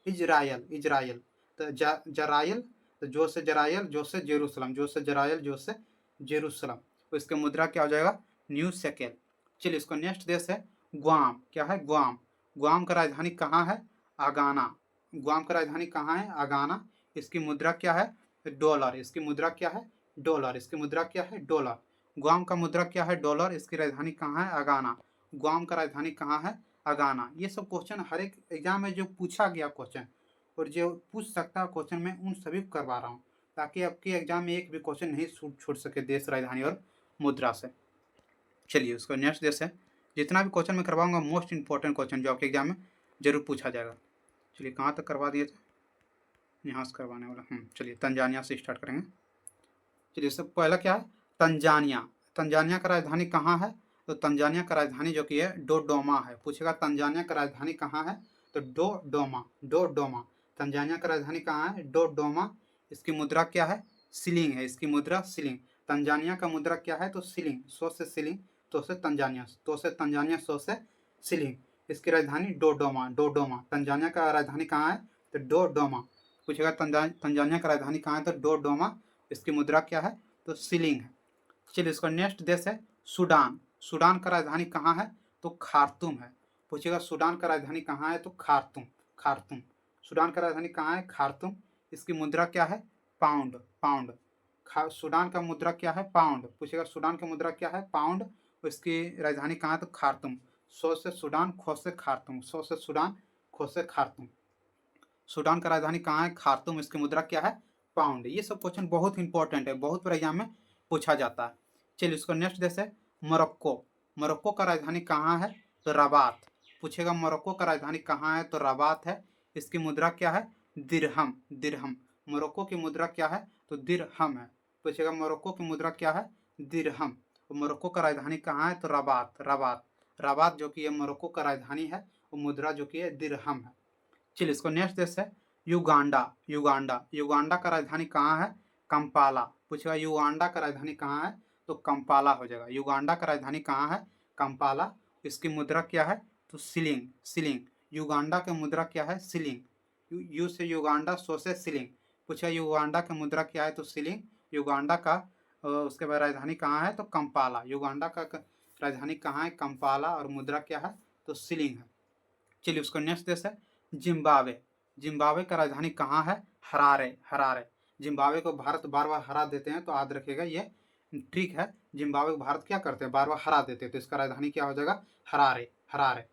Israel, Israel. तो जराइल, तो जो से जरायल, जो से जेरूसलम, जो से जरायल, जो से जेरूसलम। तो इसका मुद्रा क्या हो जाएगा? New shekel. चलिए, इसको नेक्स्ट देश है ग्वाम। क्या है? ग्वाम। ग्वाम का राजधानी कहाँ है? आगाना। ग्वाम का राजधानी कहाँ है? आगाना। इसकी मुद्रा क्या है? डॉलर। इसकी मुद्रा क्या है? डॉलर। इसकी मुद्रा क्या है? डॉलर। ग्वाम का मुद्रा क्या है? डॉलर। इसकी राजधानी कहाँ है? आगाना। ग्वाम का राजधानी कहाँ है? आगाना। ये सब क्वेश्चन हर एक एग्जाम में जो पूछा गया क्वेश्चन और जो पूछ सकता है क्वेश्चन में, उन सभी को करवा रहा हूँ ताकि आपके एग्जाम में एक भी क्वेश्चन नहीं छूट सके देश, राजधानी और मुद्रा से। चलिए, उसको नेक्स्ट देश है। जितना भी क्वेश्चन मैं करवाऊंगा मोस्ट इंपॉर्टेंट क्वेश्चन जो आपके एग्जाम में जरूर पूछा जाएगा। चलिए, कहाँ तक करवा दिए थे? यहाँ से करवाने वाला। चलिए, तंजानिया से स्टार्ट करेंगे। चलिए, सब पहला क्या है? तंजानिया। तंजानिया का राजधानी कहाँ है? तो तंजानिया का राजधानी जो कि है डोडोमा है। पूछेगा तंजानिया का राजधानी कहाँ है? तो डोडोमा, डोडोमा। तंजानिया का राजधानी कहाँ है? डोडोमा। इसकी मुद्रा क्या है? शिलिंग है। इसकी मुद्रा शिलिंग। तंजानिया का मुद्रा क्या है? तो शिलिंग। सौ से शिलिंग, तो से तंजानिया, तो से तंजानिया, सौ से शिलिंग। इसकी राजधानी डोडोमा, डोडोमा। तंजानिया का राजधानी कहाँ है? तो डोडोमा। पूछेगा तंजानिया का राजधानी कहाँ है? तो डोडोमा। इसकी मुद्रा क्या है? तो शिलिंग है। चलिए, इसका नेक्स्ट देश है सूडान। सूडान का राजधानी कहाँ है? तो खार्तूम है। पूछेगा सूडान का राजधानी कहाँ है? तो खार्तूम, खार्तूम। सूडान का राजधानी कहाँ है? खार्तूम। इसकी मुद्रा क्या है? Pound, pound. सूडान का मुद्रा क्या है? पाउंड। पूछेगा सूडान का मुद्रा क्या है? पाउंड। इसकी राजधानी कहाँ है? तो खार्तूम। सौ से सूडान, खो से खार्तूम, सौ से सूडान, खो से खार्तूम। सूडान का राजधानी कहाँ है? खार्तूम। इसकी मुद्रा क्या है? पाउंड। ये सब क्वेश्चन बहुत इंपॉर्टेंट है, बहुत बार एग्जाम में पूछा जाता है। चलिए, इसको नेक्स्ट देश है मोरक्को। मोरक्को का राजधानी कहाँ है? तो रबात। पूछेगा मोरक्को का राजधानी कहाँ है? तो रबात है। इसकी मुद्रा क्या है? दिरहम, दिरहम। मोरक्को की मुद्रा क्या है? तो दिरहम है। पूछेगा मोरक्को की मुद्रा क्या है? दिरहम। मोरक्को का राजधानी कहाँ है? तो रबात, रबात। रबात जो कि मोरक्को का राजधानी है, वो मुद्रा जो कि है दिरहम है। चलिए, इसको नेक्स्ट देश है युगांडा। युगांडा। युगांडा का राजधानी कहाँ है? कंपाला। पूछेगा युगांडा का राजधानी कहाँ है? तो कंपाला हो जाएगा। युगांडा का राजधानी कहाँ है? कंपाला। इसकी मुद्रा क्या है? तो शिलिंग, शिलिंग। युगांडा की मुद्रा क्या है? शिलिंग। यू से युगांडा, सो से शिलिंग। पूछा युगांडा की मुद्रा क्या है? तो शिलिंग। युगांडा का उसके बाद राजधानी कहाँ है? तो कंपाला। युगांडा का राजधानी कहाँ है? कंपाला। और मुद्रा क्या है? तो शिलिंग है। चलिए, उसका नेक्स्ट देश है जिम्बाब्वे। जिम्बाब्वे का राजधानी कहाँ है? Harare, Harare. जिम्बाब्वे को भारत बार बार हरा देते हैं, तो याद रखिएगा ये ट्रिक है। जिम्बाब्वे को भारत क्या करते हैं? बार बार हरा देते हैं, तो इसका राजधानी क्या हो जाएगा? Harare, Harare.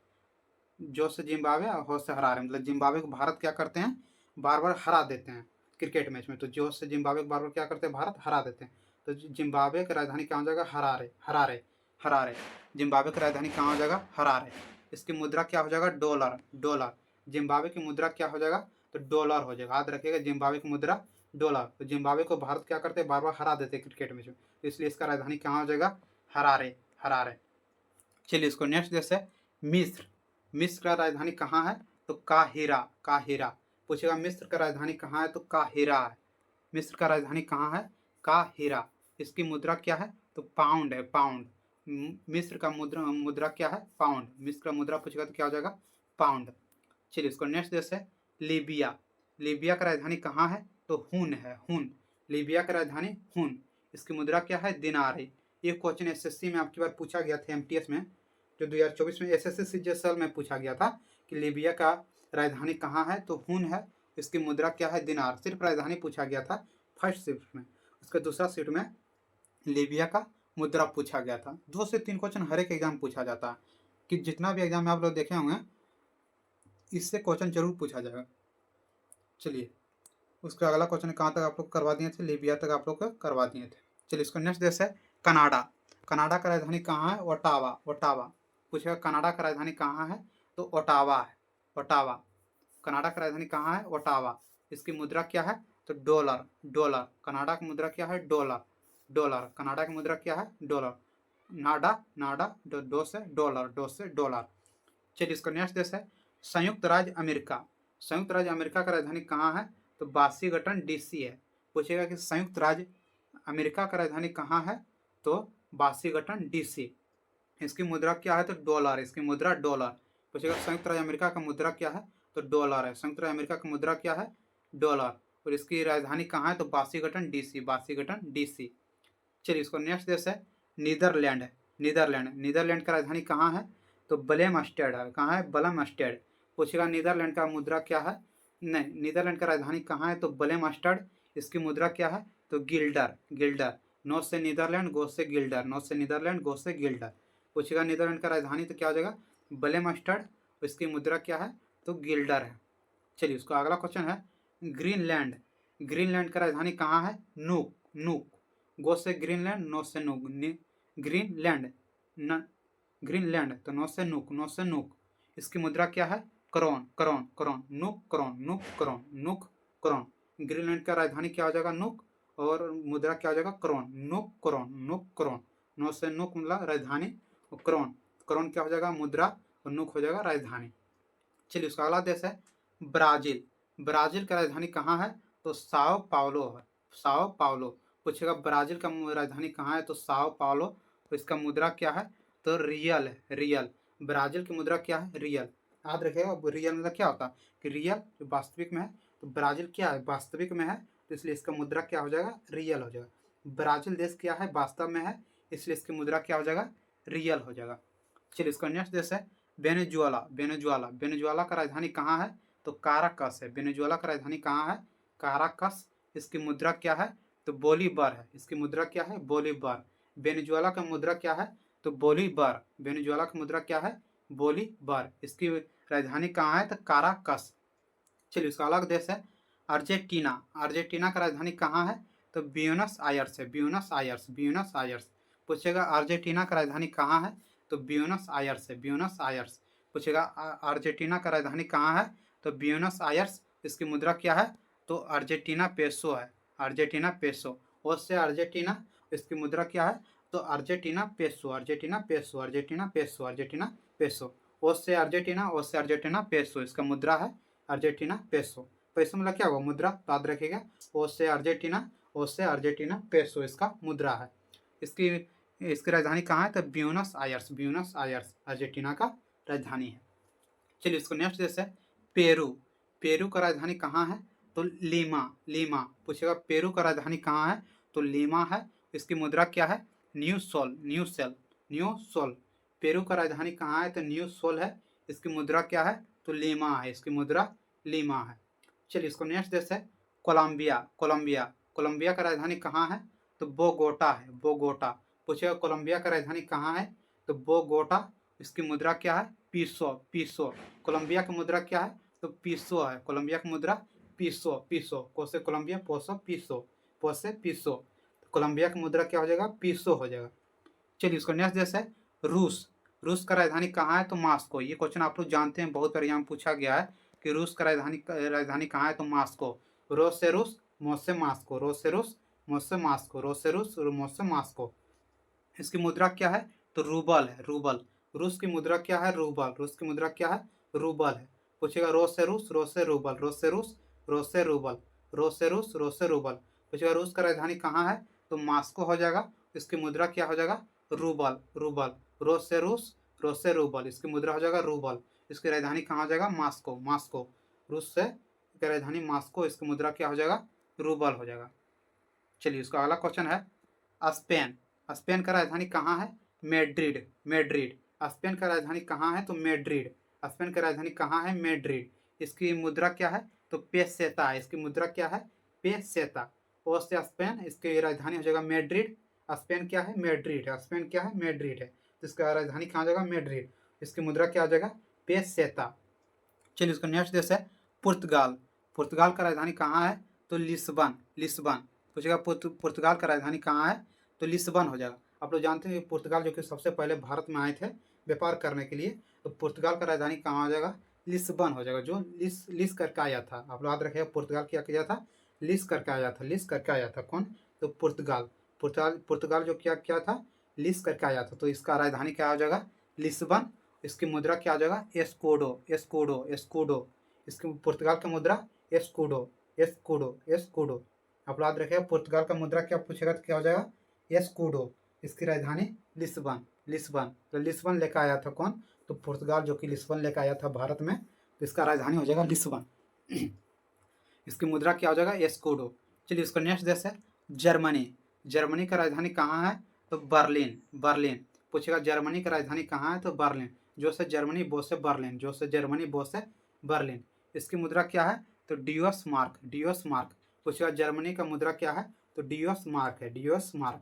जो से जिम्बाब्वे और हो से हरारे, मतलब जिम्बाब्वे को भारत क्या करते हैं? बार बार हरा देते हैं क्रिकेट मैच में। तो जो से जिम्बाब्वे को बार बार क्या करते हैं? भारत हरा देते हैं। तो जिम्बाब्वे की राजधानी कहाँ हो जाएगा? Harare, Harare, Harare. जिम्बाब्वे की राजधानी कहाँ हो जाएगा? हरारे। इसकी मुद्रा क्या हो जाएगा? Dollar, dollar. जिम्बाब्वे की मुद्रा क्या हो जाएगा? तो डॉलर हो जाएगा। याद रखिएगा जिम्बाब्वे की मुद्रा डॉलर। तो जिम्बाब्वे को भारत क्या करते हैं? बार बार हरा देते हैं क्रिकेट मैच में, तो इसलिए इसका राजधानी कहाँ हो जाएगा? Harare, Harare. चलिए, इसको नेक्स्ट देश है मिस्र। मिस्र का राजधानी कहाँ है? तो काहिरा, काहिरा। पूछेगा मिस्र का राजधानी कहाँ है? तो काहिरा है। मिस्र का राजधानी कहाँ है? काहिरा। इसकी मुद्रा क्या है? तो पाउंड है, पाउंड। मिस्र का मुद्रा क्या है? पाउंड। मिस्र का मुद्रा पूछेगा तो क्या हो जाएगा? पाउंड। चलिए, इसको नेक्स्ट देश है लीबिया। लीबिया का राजधानी कहाँ है? तो हुन है, हुन। लीबिया का राजधानी हुन। इसकी मुद्रा क्या है? दिनार है। ये क्वेश्चन एसएससी में आपकी बार पूछा गया था, एमटीएस में, जो 2024 में एसएससी सीजीएल में पूछा गया था कि लीबिया का राजधानी कहाँ है? तो हुन है। इसकी मुद्रा क्या है? दिनार। सिर्फ राजधानी पूछा गया था फर्स्ट शिफ्ट में। उसका दूसरा शिफ्ट में लीबिया का मुद्रा पूछा गया था। 2 से 3 क्वेश्चन हर एक एग्जाम पूछा जाता है। कि जितना भी एग्जाम में आप लोग देखे होंगे इससे क्वेश्चन जरूर पूछा जाएगा। चलिए उसका अगला क्वेश्चन कहाँ तक आप लोग करवा दिए थे, लीबिया तक आप लोग करवा दिए थे। चलिए इसका नेक्स्ट देश है कनाडा। कनाडा का राजधानी कहाँ है? ओटावा। ओटावा पूछेगा कनाडा का राजधानी कहाँ है, तो ओटावा है। ओटावा। कनाडा का राजधानी कहाँ है? ओटावा। इसकी मुद्रा क्या है? तो डॉलर। डॉलर। कनाडा की मुद्रा क्या है? डॉलर। डॉलर। कनाडा की मुद्रा क्या है? डॉलर। नाडा। नाडा दो से डॉलर, दो से डॉलर। चलिए इसका नेक्स्ट देश है संयुक्त राज्य अमेरिका। संयुक्त राज्य अमेरिका का राजधानी कहाँ है? तो वाशिंगटन डीसी है। पूछेगा कि संयुक्त राज्य अमेरिका का राजधानी कहाँ है, तो वाशिंगटन डीसी। इसकी मुद्रा क्या है? तो डॉलर। इसकी मुद्रा डॉलर। पूछेगा संयुक्त राज्य अमेरिका का मुद्रा क्या है, तो डॉलर है। संयुक्त राज्य अमेरिका का मुद्रा क्या है? डॉलर। और इसकी राजधानी कहाँ है? तो वाशिंगटन डीसी। Washington DC. चलिए इसको नेक्स्ट देश है नीदरलैंड है। नीदरलैंड। नीदरलैंड का राजधानी कहाँ है? तो बलेमस्टेड है। कहाँ है? बलेमस्टेड। पूछेगा नीदरलैंड का मुद्रा क्या है? नहीं, नीदरलैंड का राजधानी कहाँ है? तो बलेमस्टेड। इसकी मुद्रा क्या है? तो गिल्डर। गिल्डर। नॉर्थ से नीदरलैंड, गो से गिल्डर। नॉर्थ से नीदरलैंड, गो से गिल्डर। पूछेगा नीदरलैंड का राजधानी तो क्या हो जाएगा? बलेमस्टेड। इसकी मुद्रा क्या है? तो गिल्डर है। चलिए उसका अगला क्वेश्चन है ग्रीनलैंड। ग्रीनलैंड का राजधानी कहाँ है? नूक। नूक। गो से ग्रीनलैंड, नो से नूक। ग्रीनलैंड न ग्रीनलैंड तो नो से नूक, नो से नूक। इसकी मुद्रा क्या है? करोन। करोन। करोन। नूक करोन। नूक करोन। नूक करोन। ग्रीनलैंड का राजधानी क्या हो जाएगा? नूक। और मुद्रा क्या हो जाएगा? करोन। नूक करोन। नूक करोन। नो से नूक मतलब राजधानी, और करोन। करोन क्या हो जाएगा? मुद्रा, और नूक हो जाएगा राजधानी। चलिए उसका अगला देश है ब्राजील। ब्राजील का राजधानी कहाँ है? तो साओ पाउलो है। Sao Paulo. पूछेगा ब्राजील का राजधानी कहाँ है? तो साओ पाउलो। तो इसका मुद्रा क्या है? तो रियल है। रियल। ब्राजील की मुद्रा क्या है? रियल। याद रखिएगा रियल मतलब क्या होता है कि रियल जो वास्तविक में है, तो ब्राजील क्या है? वास्तविक में है, तो इसलिए इसका मुद्रा क्या हो जाएगा? रियल हो जाएगा। ब्राजील देश क्या है? वास्तव में है, इसलिए इसकी मुद्रा क्या हो जाएगा? रियल हो जाएगा। चलिए इसका नेक्स्ट देश है वेनेजुएला। वेनेजुएला। वेनेजुएला का राजधानी कहाँ है? तो काराकस है। वेनेजुएला का राजधानी कहाँ है? काराकस। इसकी मुद्रा क्या है? तो बोलीबार है। इसकी मुद्रा क्या है? बोलीबार। वेनेजुएला का मुद्रा क्या है? तो बोलीबार। वेनेजुएला का मुद्रा क्या है? बोलीबार। इसकी राजधानी कहाँ है? तो काराकस। चलिए इसका अलग देश है अर्जेंटीना। अर्जेंटीना का राजधानी कहाँ है? तो ब्यूनस आयर्स है। Buenos Aires. Buenos Aires. पूछेगा अर्जेंटीना का राजधानी कहाँ है? तो ब्यूनस आयर्स है। Buenos Aires. पूछेगा अर्जेंटीना का राजधानी कहाँ है? तो ब्यूनस आयर्स। इसकी मुद्रा क्या है? तो अर्जेंटीना पेसो है। Argentina peso. ओ से अर्जेंटीना। इसकी मुद्रा क्या है? तो Argentina peso. Argentina peso. Argentina peso. Argentina peso. ओ से अर्जेंटीना, ओ से अर्जेंटीना पेसो। इसका मुद्रा है अर्जेंटीना पेसो। पेसो मतलब क्या होगा? मुद्रा। याद रखिएगा ओ से अर्जेंटीना, ओ से अर्जेंटीना पेसो इसका मुद्रा है। इसकी इसकी राजधानी कहाँ है? तो Buenos Aires. Buenos Aires Argentina का राजधानी है। चलिए इसको नेक्स्ट देश है पेरू। पेरू का राजधानी कहाँ है? तो लीमा। लीमा। पूछेगा पेरू का राजधानी कहाँ है? तो लीमा है। इसकी मुद्रा क्या है? New sol. New sol. New sol. Peru का राजधानी कहाँ है? तो न्यू सोल है। इसकी मुद्रा क्या है? तो लीमा है। इसकी मुद्रा लीमा है। चलिए इसको नेक्स्ट देश है कोलंबिया। कोलंबिया। कोलंबिया का राजधानी कहाँ है? तो बोगोटा है। बोगोटा। पूछेगा कोलंबिया का राजधानी कहाँ है? तो बोगोटा। इसकी मुद्रा क्या है? पीसो। पीसो। कोलंबिया की मुद्रा क्या है? तो पीसो है। कोलंबिया की मुद्रा पीसो। पीसो। कोसे कोलंबिया, पोसो पीसो। पोसे पीसो। कोलंबिया की मुद्रा क्या हो जाएगा? पीसो हो जाएगा। चलिए इसको नेक्स्ट देश है रूस। रूस का राजधानी कहाँ है? तो मास्को। ये क्वेश्चन आप लोग जानते हैं, बहुत बार यहाँ पूछा गया है कि रूस का राजधानी कहाँ है? तो मास्को। रोस से रूस, मोस से मास्को। रोस से रूस, मोस से मास्को। रोस से रूस, मोस से मास्को। इसकी मुद्रा क्या है? तो रूबल है। रूबल। रूस की मुद्रा क्या है? रूबल। रूस की मुद्रा क्या है? रूबल है। पूछेगा रोस से रूस, रोस से रूबल। रोस से रूस, रोस से रूबल। रोस से रूस, रोस से रूबल। पूछेगा रूस का राजधानी कहाँ है? तो मास्को हो जाएगा। इसकी मुद्रा क्या हो जाएगा? रूबल। रूबल। रोस से रूस, रोस से रूबल। इसकी मुद्रा हो जाएगा रूबल। इसकी राजधानी कहाँ हो जाएगा? मास्को। मास्को। रूस से की राजधानी मास्को। इसकी मुद्रा क्या हो जाएगा? रूबल हो जाएगा। चलिए उसका अगला क्वेश्चन है स्पेन। स्पेन का राजधानी कहाँ है? मैड्रिड। मैड्रिड। स्पेन का राजधानी कहाँ है? तो मैड्रिड। स्पेन का राजधानी कहाँ है? मैड्रिड। इसकी मुद्रा क्या है? तो पेसेता। इसकी मुद्रा क्या है? पेसेता। ओ से स्पेन। इसकी राजधानी हो जाएगा मैड्रिड। स्पेन क्या है? मैड्रिड है। स्पेन क्या है? मैड्रिड है। तो इसका राजधानी कहाँ हो जाएगा? मैड्रिड। इसकी मुद्रा क्या हो जाएगा? पेसेता। चलिए इसका नेक्स्ट देश है पुर्तगाल। पुर्तगाल का राजधानी कहाँ है? तो लिस्बन। लिस्बन पूछेगा पुर्तगाल का राजधानी कहाँ है? तो लिस्बन हो जाएगा। आप लोग जानते हैं पुर्तगाल जो कि सबसे पहले भारत में आए थे व्यापार करने के लिए, तो पुर्तगाल का राजधानी कहाँ हो जाएगा? लिस्बन हो जाएगा, जो लिस करके आया था। आप लोग याद रखिएगा पुर्तगाल क्या किया था? लिस करके आया था। लिस करके आया था कौन? तो पुर्तगाल। पुर्तगाल जो क्या क्या था? लिस करके आया था। तो इसका राजधानी क्या हो जाएगा? लिस्बन। इसकी मुद्रा क्या हो जाएगा? एस्कूडो। एस्कूडो। एस्कूडो। इसकी पुर्तगाल का मुद्रा एस्कूडो। एस्कूडो। एस्कूडो। आप याद रखिएगा पुर्तगाल का मुद्रा क्या पूछेगा तो क्या हो जाएगा? एस्कूडो। इसकी राजधानी लिस्बन। लिस्बन। तो लिस्बन लेकर आया था कौन? तो पुर्तगाल जो कि लिस्बन लेकर आया था भारत में, तो इसका राजधानी हो जाएगा लिस्बन। इसकी मुद्रा क्या हो जाएगा? एस्कूडो। चलिए इसका नेक्स्ट देश है जर्मनी। जर्मनी का राजधानी कहाँ है? तो बर्लिन। बर्लिन पूछेगा जर्मनी का राजधानी कहाँ है? तो बर्लिन। जो से जर्मनी बो से बर्लिन। जो से जर्मनी बो से बर्लिन। इसकी मुद्रा क्या है? तो डीओस मार्क। डीओस मार्क पूछेगा जर्मनी का मुद्रा क्या है? तो डीओस मार्क है। डीओस मार्क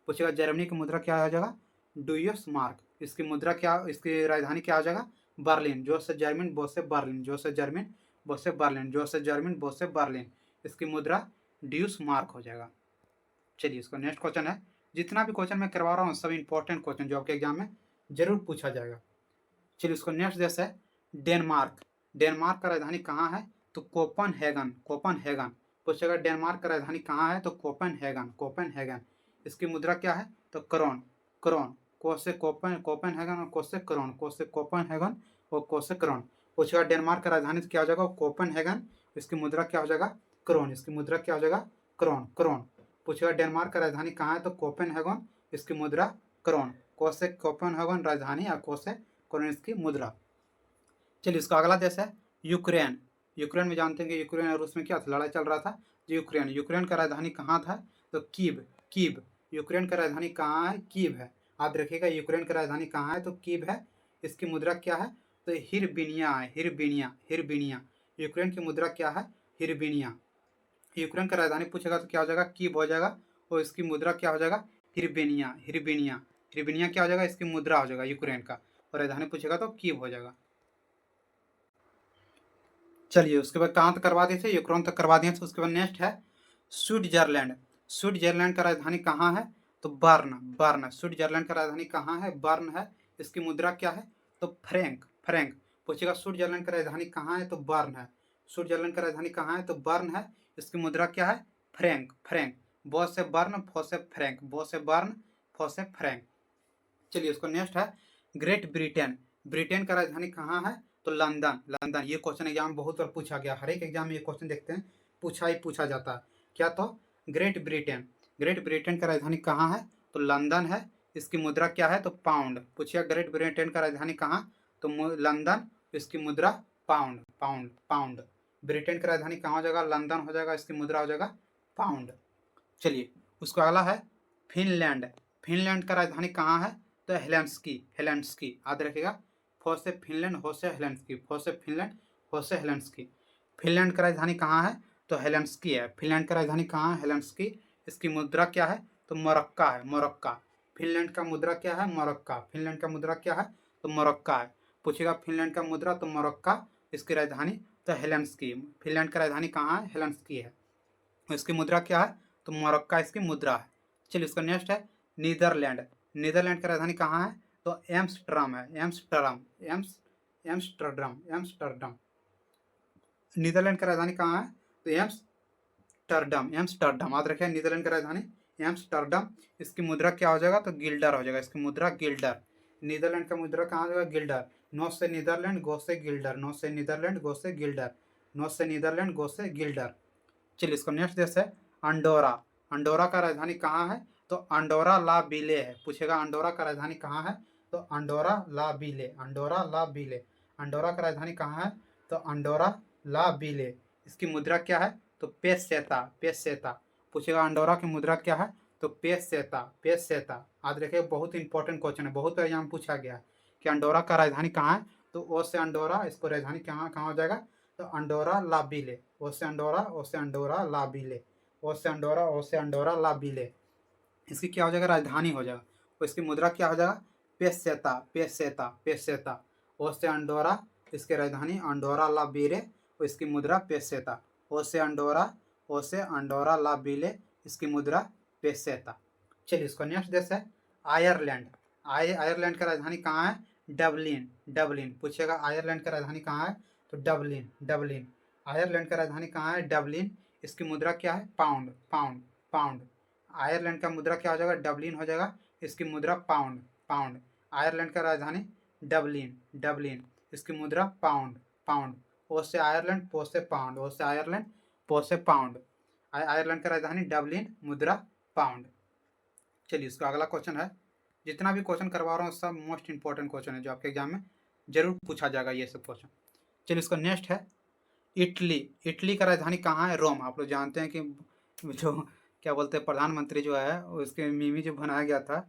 पूछेगा जर्मनी की मुद्रा क्या हो जाएगा? DOs mark. इसकी मुद्रा क्या, इसकी राजधानी क्या हो जाएगा? बर्लिन। जो से जर्मन बो से बर्लिन। जो से जर्मन बो से बर्लिन। जो से जर्मन बो से बर्लिन। इसकी मुद्रा ड्यूस मार्क हो जाएगा। चलिए इसका नेक्स्ट क्वेश्चन है, जितना भी क्वेश्चन मैं करवा रहा हूँ सब इंपॉर्टेंट क्वेश्चन जो आपके एग्जाम में जरूर पूछा जाएगा। चलिए इसको नेक्स्ट देश है डेनमार्क। डेनमार्क का राजधानी कहाँ है? तो कोपनहेगन। कोपनहेगन पूछेगा डेनमार्क का राजधानी कहाँ है? तो कोपनहेगन। कोपनहेगन। इसकी मुद्रा क्या है? तो करोन। करोन। को से कोपनहेगन और को से करोन। को से कोपनहेगन और को से करोन। पूछेगा डेनमार्क का राजधानी क्या हो जाएगा? कोपनहेगन। इसकी मुद्रा क्या हो जाएगा? करोन। इसकी मुद्रा क्या हो जाएगा? करोन। करोन पूछेगा डेनमार्क का राजधानी कहाँ है? तो कोपेनहेगन। इसकी मुद्रा करोन। को से कोपेनहेगन राजधानी और को से करोन इसकी मुद्रा। चलिए इसका अगला देश है यूक्रेन। यूक्रेन में जानते हैं कि यूक्रेन और रूस में क्या था? लड़ाई चल रहा था। यूक्रेन। यूक्रेन का राजधानी कहाँ था? तो कीव। कीव। यूक्रेन का राजधानी कहाँ है? कीव है। याद रखिएगा यूक्रेन का राजधानी कहाँ है? तो कीव है। इसकी मुद्रा क्या है? तो हिरबिनिया है। हिरबिनिया। हिरबिनिया। यूक्रेन की मुद्रा क्या है? हिरबिनिया। यूक्रेन का राजधानी पूछेगा तो क्या हो जाएगा? कीव हो जाएगा। और इसकी मुद्रा क्या हो जाएगा? हिरबेनिया। हिरबेनिया। हिरबेनिया क्या हो जाएगा? इसकी मुद्रा हो जाएगा यूक्रेन का। और राजधानी पूछेगा तो कीव हो जाएगा। चलिए उसके बाद कहाँ तक करवा दिए थे? यूक्रेन तक करवा दिए थे। उसके बाद नेक्स्ट है स्विट्जरलैंड। स्विट्जरलैंड का राजधानी कहाँ है? तो बर्न। बर्न। स्विट्जरलैंड का राजधानी कहाँ है? बर्न है। इसकी मुद्रा क्या है? तो फ्रैंक। फ्रैंक पूछेगा स्विट्जरलैंड का राजधानी कहाँ है? तो बर्न है। स्विट्जरलैंड का राजधानी कहाँ है? तो बर्न है। इसकी मुद्रा क्या है? फ्रैंक। फ्रैंक। बो से बर्न फो से फ्रैंक। बो से बर्न फो से फ्रैंक। चलिए उसको नेक्स्ट है ग्रेट ब्रिटेन। ब्रिटेन का राजधानी कहाँ है? तो लंदन। लंदन। ये क्वेश्चन एग्जाम में बहुत बार पूछा गया। हर एक एग्जाम में ये क्वेश्चन देखते हैं पूछा ही पूछा जाता है। क्या? तो ग्रेट ब्रिटेन। ग्रेट ब्रिटेन का राजधानी कहाँ है? तो लंदन है। इसकी मुद्रा क्या है? तो पाउंड। पूछिए ग्रेट ब्रिटेन का राजधानी कहाँ? तो लंदन। इसकी मुद्रा पाउंड। पाउंड। पाउंड। ब्रिटेन की राजधानी कहाँ हो जाएगा? लंदन हो जाएगा। इसकी मुद्रा हो जाएगा पाउंड। चलिए उसको अगला है फिनलैंड। फिनलैंड का राजधानी कहाँ है? तो हेलेंस्की। हेलेंस्की याद रखिएगा। फो से फिनलैंड हो से हेलेंस्की। फो से फिनलैंड हो से हेलेंस्की। फिनलैंड का राजधानी कहाँ है? तो हेलेंस्की है। फिनलैंड का राजधानी कहाँ है? हेलेंस्की। इसकी मुद्रा क्या है? तो मोरक्का है। मोरक्का। फिनलैंड का मुद्रा क्या है? मोरक्का। फिनलैंड का मुद्रा क्या है? तो मोरक्का है। पूछेगा फिनलैंड का मुद्रा तो मोरक्का। इसकी राजधानी तो हेलेंस्की। फिनलैंड का राजधानी कहाँ है? हेलेंस्की है। इसकी मुद्रा क्या है? तो मोरक्का इसकी मुद्रा है। चलिए इसका नेक्स्ट है नीदरलैंड। नीदरलैंड का राजधानी कहाँ है? तो एम्स्टर्डम है। एम्स्टर्डम। एम्स्टर्डम। एम्स्टर्डम। नीदरलैंड का राजधानी कहाँ है? तो एम्स्टर्डम। एम्स्टर्डम याद रखिए नीदरलैंड का राजधानी एम्स्टर्डम। इसकी मुद्रा क्या हो जाएगा? तो गिल्डर हो जाएगा। इसकी मुद्रा गिल्डर। नीदरलैंड का मुद्रा कहाँ जाएगा? गिल्डर। नो से नीदरलैंड गो से गिल्डर। नो से नीदरलैंड गो से गिल्डर। नो से नीदरलैंड गो से गिल्डर। चलिए इसका नेक्स्ट देश है अंडोरा। अंडोरा का राजधानी कहाँ है? तो अंडोरा ला बिले है। पूछेगा अंडोरा का राजधानी कहाँ है? तो अंडोरा ला बिले। अंडोरा ला बिले। अंडोरा का राजधानी कहाँ है? तो अंडोरा ला बिले। इसकी मुद्रा क्या है? तो पेसेता। पेसेता पूछेगा अंडोरा की मुद्रा क्या है? तो पेसेता। पेसेता याद रखिए बहुत इंपॉर्टेंट क्वेश्चन है। बहुत एग्जाम पूछा गया है कि अंडोरा का राजधानी कहाँ है? तो ओ से अंडोरा। इसको राजधानी कहाँ कहाँ हो जाएगा? तो अंडोरा लाबिले। ओ से अंडोरा। ओ से अंडोरा लाबिले। ओ से अंडोरा। ओ से अंडोरा लाबिले। इसकी क्या हो जाएगा? राजधानी हो जाएगा। और इसकी मुद्रा क्या हो जाएगा? पेसेता। पेसेता। पेसेता ओ से अंडोरा, इसकी राजधानी अंडोरा ला बीरे, और इसकी मुद्रा पेसेता। ओ से अंडोरा ला बीले, इसकी मुद्रा पेसेता। चलिए इसको नेक्स्ट देश है आयरलैंड। आयरलैंड का राजधानी कहाँ है? डबलिन। डबलिन पूछेगा आयरलैंड का राजधानी कहाँ है? तो डबलिन। डबलिन आयरलैंड का राजधानी कहाँ है? डबलिन। इसकी मुद्रा क्या है? पाउंड। पाउंड पाउंड आयरलैंड का मुद्रा क्या हो जाएगा? डबलिन हो जाएगा। इसकी मुद्रा पाउंड। पाउंड आयरलैंड का राजधानी डबलिन। डबलिन इसकी मुद्रा पाउंड। पाउंड ओ से आयरलैंड, पो से पाउंड। ओ से आयरलैंड, पो से पाउंड। आयरलैंड का राजधानी डबलिन, मुद्रा पाउंड। चलिए इसका अगला क्वेश्चन है, जितना भी क्वेश्चन करवा रहा हूँ सब मोस्ट इंपॉर्टेंट क्वेश्चन है जो आपके एग्जाम में जरूर पूछा जाएगा ये सब क्वेश्चन। चलिए इसका नेक्स्ट है इटली। इटली का राजधानी कहाँ है? रोम। आप लोग जानते हैं कि जो क्या बोलते हैं प्रधानमंत्री जो है उसके मीमी जो बनाया गया था,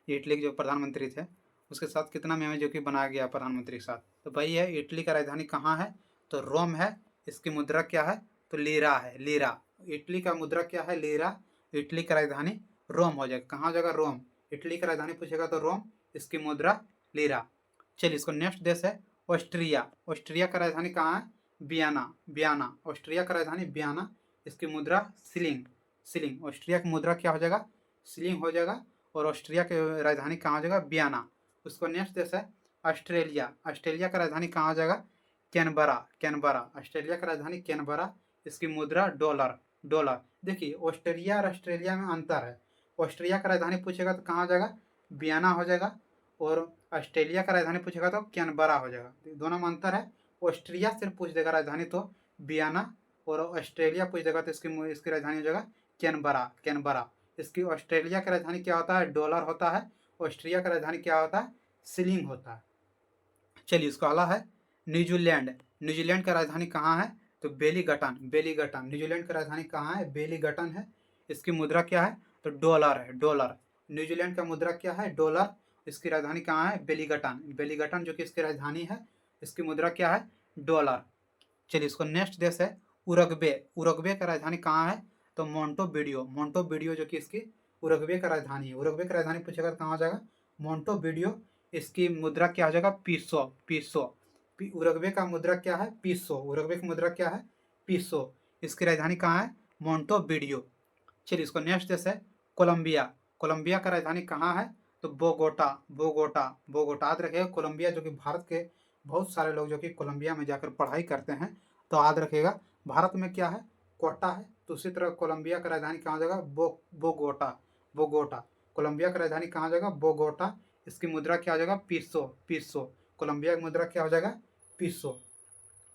इटली के जो प्रधानमंत्री थे उसके साथ कितना मीमी जो कि बनाया गया प्रधानमंत्री के साथ, तो भाई है इटली का राजधानी कहाँ है? तो रोम है। इसकी मुद्रा क्या है? तो लीरा है। लीरा इटली का मुद्रा क्या है? लीरा। इटली का राजधानी रोम हो जाएगा। कहाँ हो जाएगा? रोम। इटली का राजधानी पूछेगा तो रोम, इसकी मुद्रा लीरा। चलिए इसको नेक्स्ट देश है ऑस्ट्रिया। ऑस्ट्रिया का राजधानी कहाँ है? बियाना। बियाना ऑस्ट्रिया का राजधानी बियाना, इसकी मुद्रा सिलिंग। सिलिंग ऑस्ट्रिया की मुद्रा क्या हो जाएगा? सिलिंग हो जाएगा। और ऑस्ट्रिया की राजधानी कहाँ हो जाएगा? बियाना। उसको नेक्स्ट देश है ऑस्ट्रेलिया। ऑस्ट्रेलिया का राजधानी कहाँ हो जाएगा? कैनबरा। कैनबरा ऑस्ट्रेलिया का राजधानी कैनबरा, इसकी मुद्रा डॉलर। डॉलर देखिए ऑस्ट्रेलिया और ऑस्ट्रेलिया में अंतर है। ऑस्ट्रिया का राजधानी पूछेगा तो कहाँ हो जाएगा? बियाना हो जाएगा। और ऑस्ट्रेलिया का राजधानी पूछेगा तो कैनबरा हो जाएगा। दोनों में अंतर है। ऑस्ट्रिया सिर्फ पूछ देगा राजधानी तो बियाना, और ऑस्ट्रेलिया पूछ देगा तो इसकी राजधानी हो जाएगा कैनबरा। कैनबरा इसकी ऑस्ट्रेलिया का राजधानी क्या होता है? डॉलर होता है। ऑस्ट्रिया का राजधानी क्या होता है? सिलिंग होता है। चलिए इसको अगला है न्यूजीलैंड। न्यूजीलैंड का राजधानी कहाँ है? तो बेलीगटन। बेलीगटन न्यूजीलैंड का राजधानी कहाँ है? बेलीगटन है। इसकी मुद्रा क्या है? तो डॉलर है। डॉलर न्यूजीलैंड का मुद्रा क्या है? डॉलर। इसकी राजधानी कहाँ है? बेलीगटन। बेलीगटन जो कि इसकी राजधानी है, इसकी मुद्रा क्या है? डॉलर। चलिए इसको नेक्स्ट देश है उरुग्वे। उरुग्वे का राजधानी कहाँ है? तो मोंटेविडियो। मोंटेविडियो जो कि इसकी उरुग्वे का राजधानी है। उरुग्वे का राजधानी पूछेगा तो कहाँ हो जाएगा? मोंटेविडियो। इसकी मुद्रा क्या हो जाएगा? पीसो। पीसो उरुग्वे का मुद्रा क्या है? पीसो। उरुग्वे की मुद्रा क्या है? पीसो। इसकी राजधानी कहाँ है? मोंटेविडियो। चलिए इसको नेक्स्ट देश है कोलंबिया। कोलंबिया का राजधानी कहाँ है? तो बोगोटा। बोगोटा बोगोटा याद रखिएगा। कोलंबिया जो कि भारत के बहुत सारे लोग जो कि कोलंबिया में जाकर पढ़ाई करते हैं तो याद रखिएगा भारत में क्या है? कोटा है। तो उसी तरह कोलंबिया का राजधानी कहाँ जाएगा? बोगोटा। बोगोटा कोलंबिया का राजधानी कहाँ जाएगा? बोगोटा। इसकी मुद्रा क्या हो जाएगा? पीसो। पीसो कोलंबिया की मुद्रा क्या हो जाएगा? पीसो।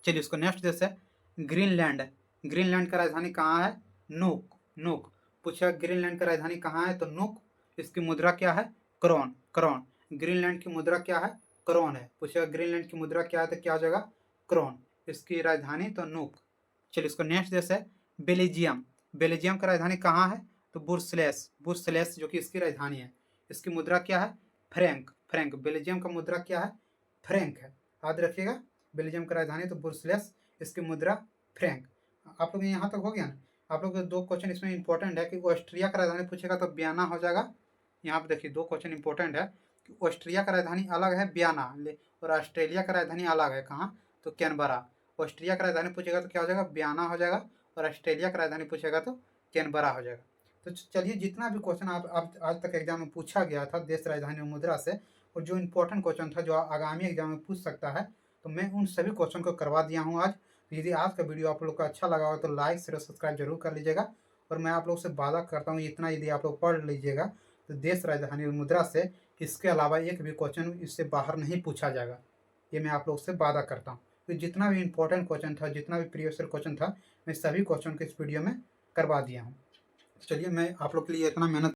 चलिए इसको नेक्स्ट देश है ग्रीनलैंड। ग्रीनलैंड का राजधानी कहाँ है? नूक। नूक पूछा ग्रीनलैंड का राजधानी कहाँ है? तो नूक। इसकी मुद्रा क्या है? क्रोन। क्रोन ग्रीनलैंड की मुद्रा क्या है? क्रोन है। पूछा ग्रीनलैंड की मुद्रा क्या है? तो क्या हो जाएगा? क्रोन। इसकी राजधानी तो नूक। चलिए इसको नेक्स्ट देश है बेल्जियम। बेल्जियम का राजधानी कहाँ है? तो बुर्सलेस। बुर्सलेस जो कि इसकी राजधानी है, इसकी मुद्रा क्या है? फ्रैंक। फ्रैंक बेल्जियम का मुद्रा क्या है? फ्रैंक है। याद रखिएगा बेल्जियम का राजधानी तो बुर्सलेस, इसकी मुद्रा फ्रैंक। आप लोग यहाँ तक हो गया ना? आप लोग दो क्वेश्चन इसमें इंपॉर्टेंट है कि ऑस्ट्रिया का राजधानी पूछेगा तो बियाना हो जाएगा। यहाँ पे देखिए दो क्वेश्चन इंपॉर्टेंट है कि ऑस्ट्रिया का राजधानी अलग है बियाना, और ऑस्ट्रेलिया का राजधानी अलग है कहाँ? तो कैनबरा। ऑस्ट्रिया का राजधानी पूछेगा तो क्या हो जाएगा? बियाना हो जाएगा। और ऑस्ट्रेलिया का राजधानी पूछेगा तो कैनबरा हो जाएगा। तो चलिए जितना भी क्वेश्चन आप आज तक एग्जाम में पूछा गया था देश राजधानी और मुद्रा से, और जो इंपॉर्टेंट क्वेश्चन था जो आगामी एग्जाम में पूछ सकता है, तो मैं उन सभी क्वेश्चन को करवा दिया हूँ आज। यदि आज का वीडियो आप लोग को अच्छा लगा हो तो लाइक शेयर सब्सक्राइब जरूर कर लीजिएगा। और मैं आप लोग से वादा करता हूँ इतना यदि आप लोग पढ़ लीजिएगा तो देश राजधानी और मुद्रा से इसके अलावा एक भी क्वेश्चन इससे बाहर नहीं पूछा जाएगा। ये मैं आप लोग से वादा करता हूँ। तो जितना भी इंपॉर्टेंट क्वेश्चन था, जितना भी प्रीवियस ईयर क्वेश्चन था, मैं सभी क्वेश्चन को इस वीडियो में करवा दिया हूँ। चलिए मैं आप लोग के लिए इतना मेहनत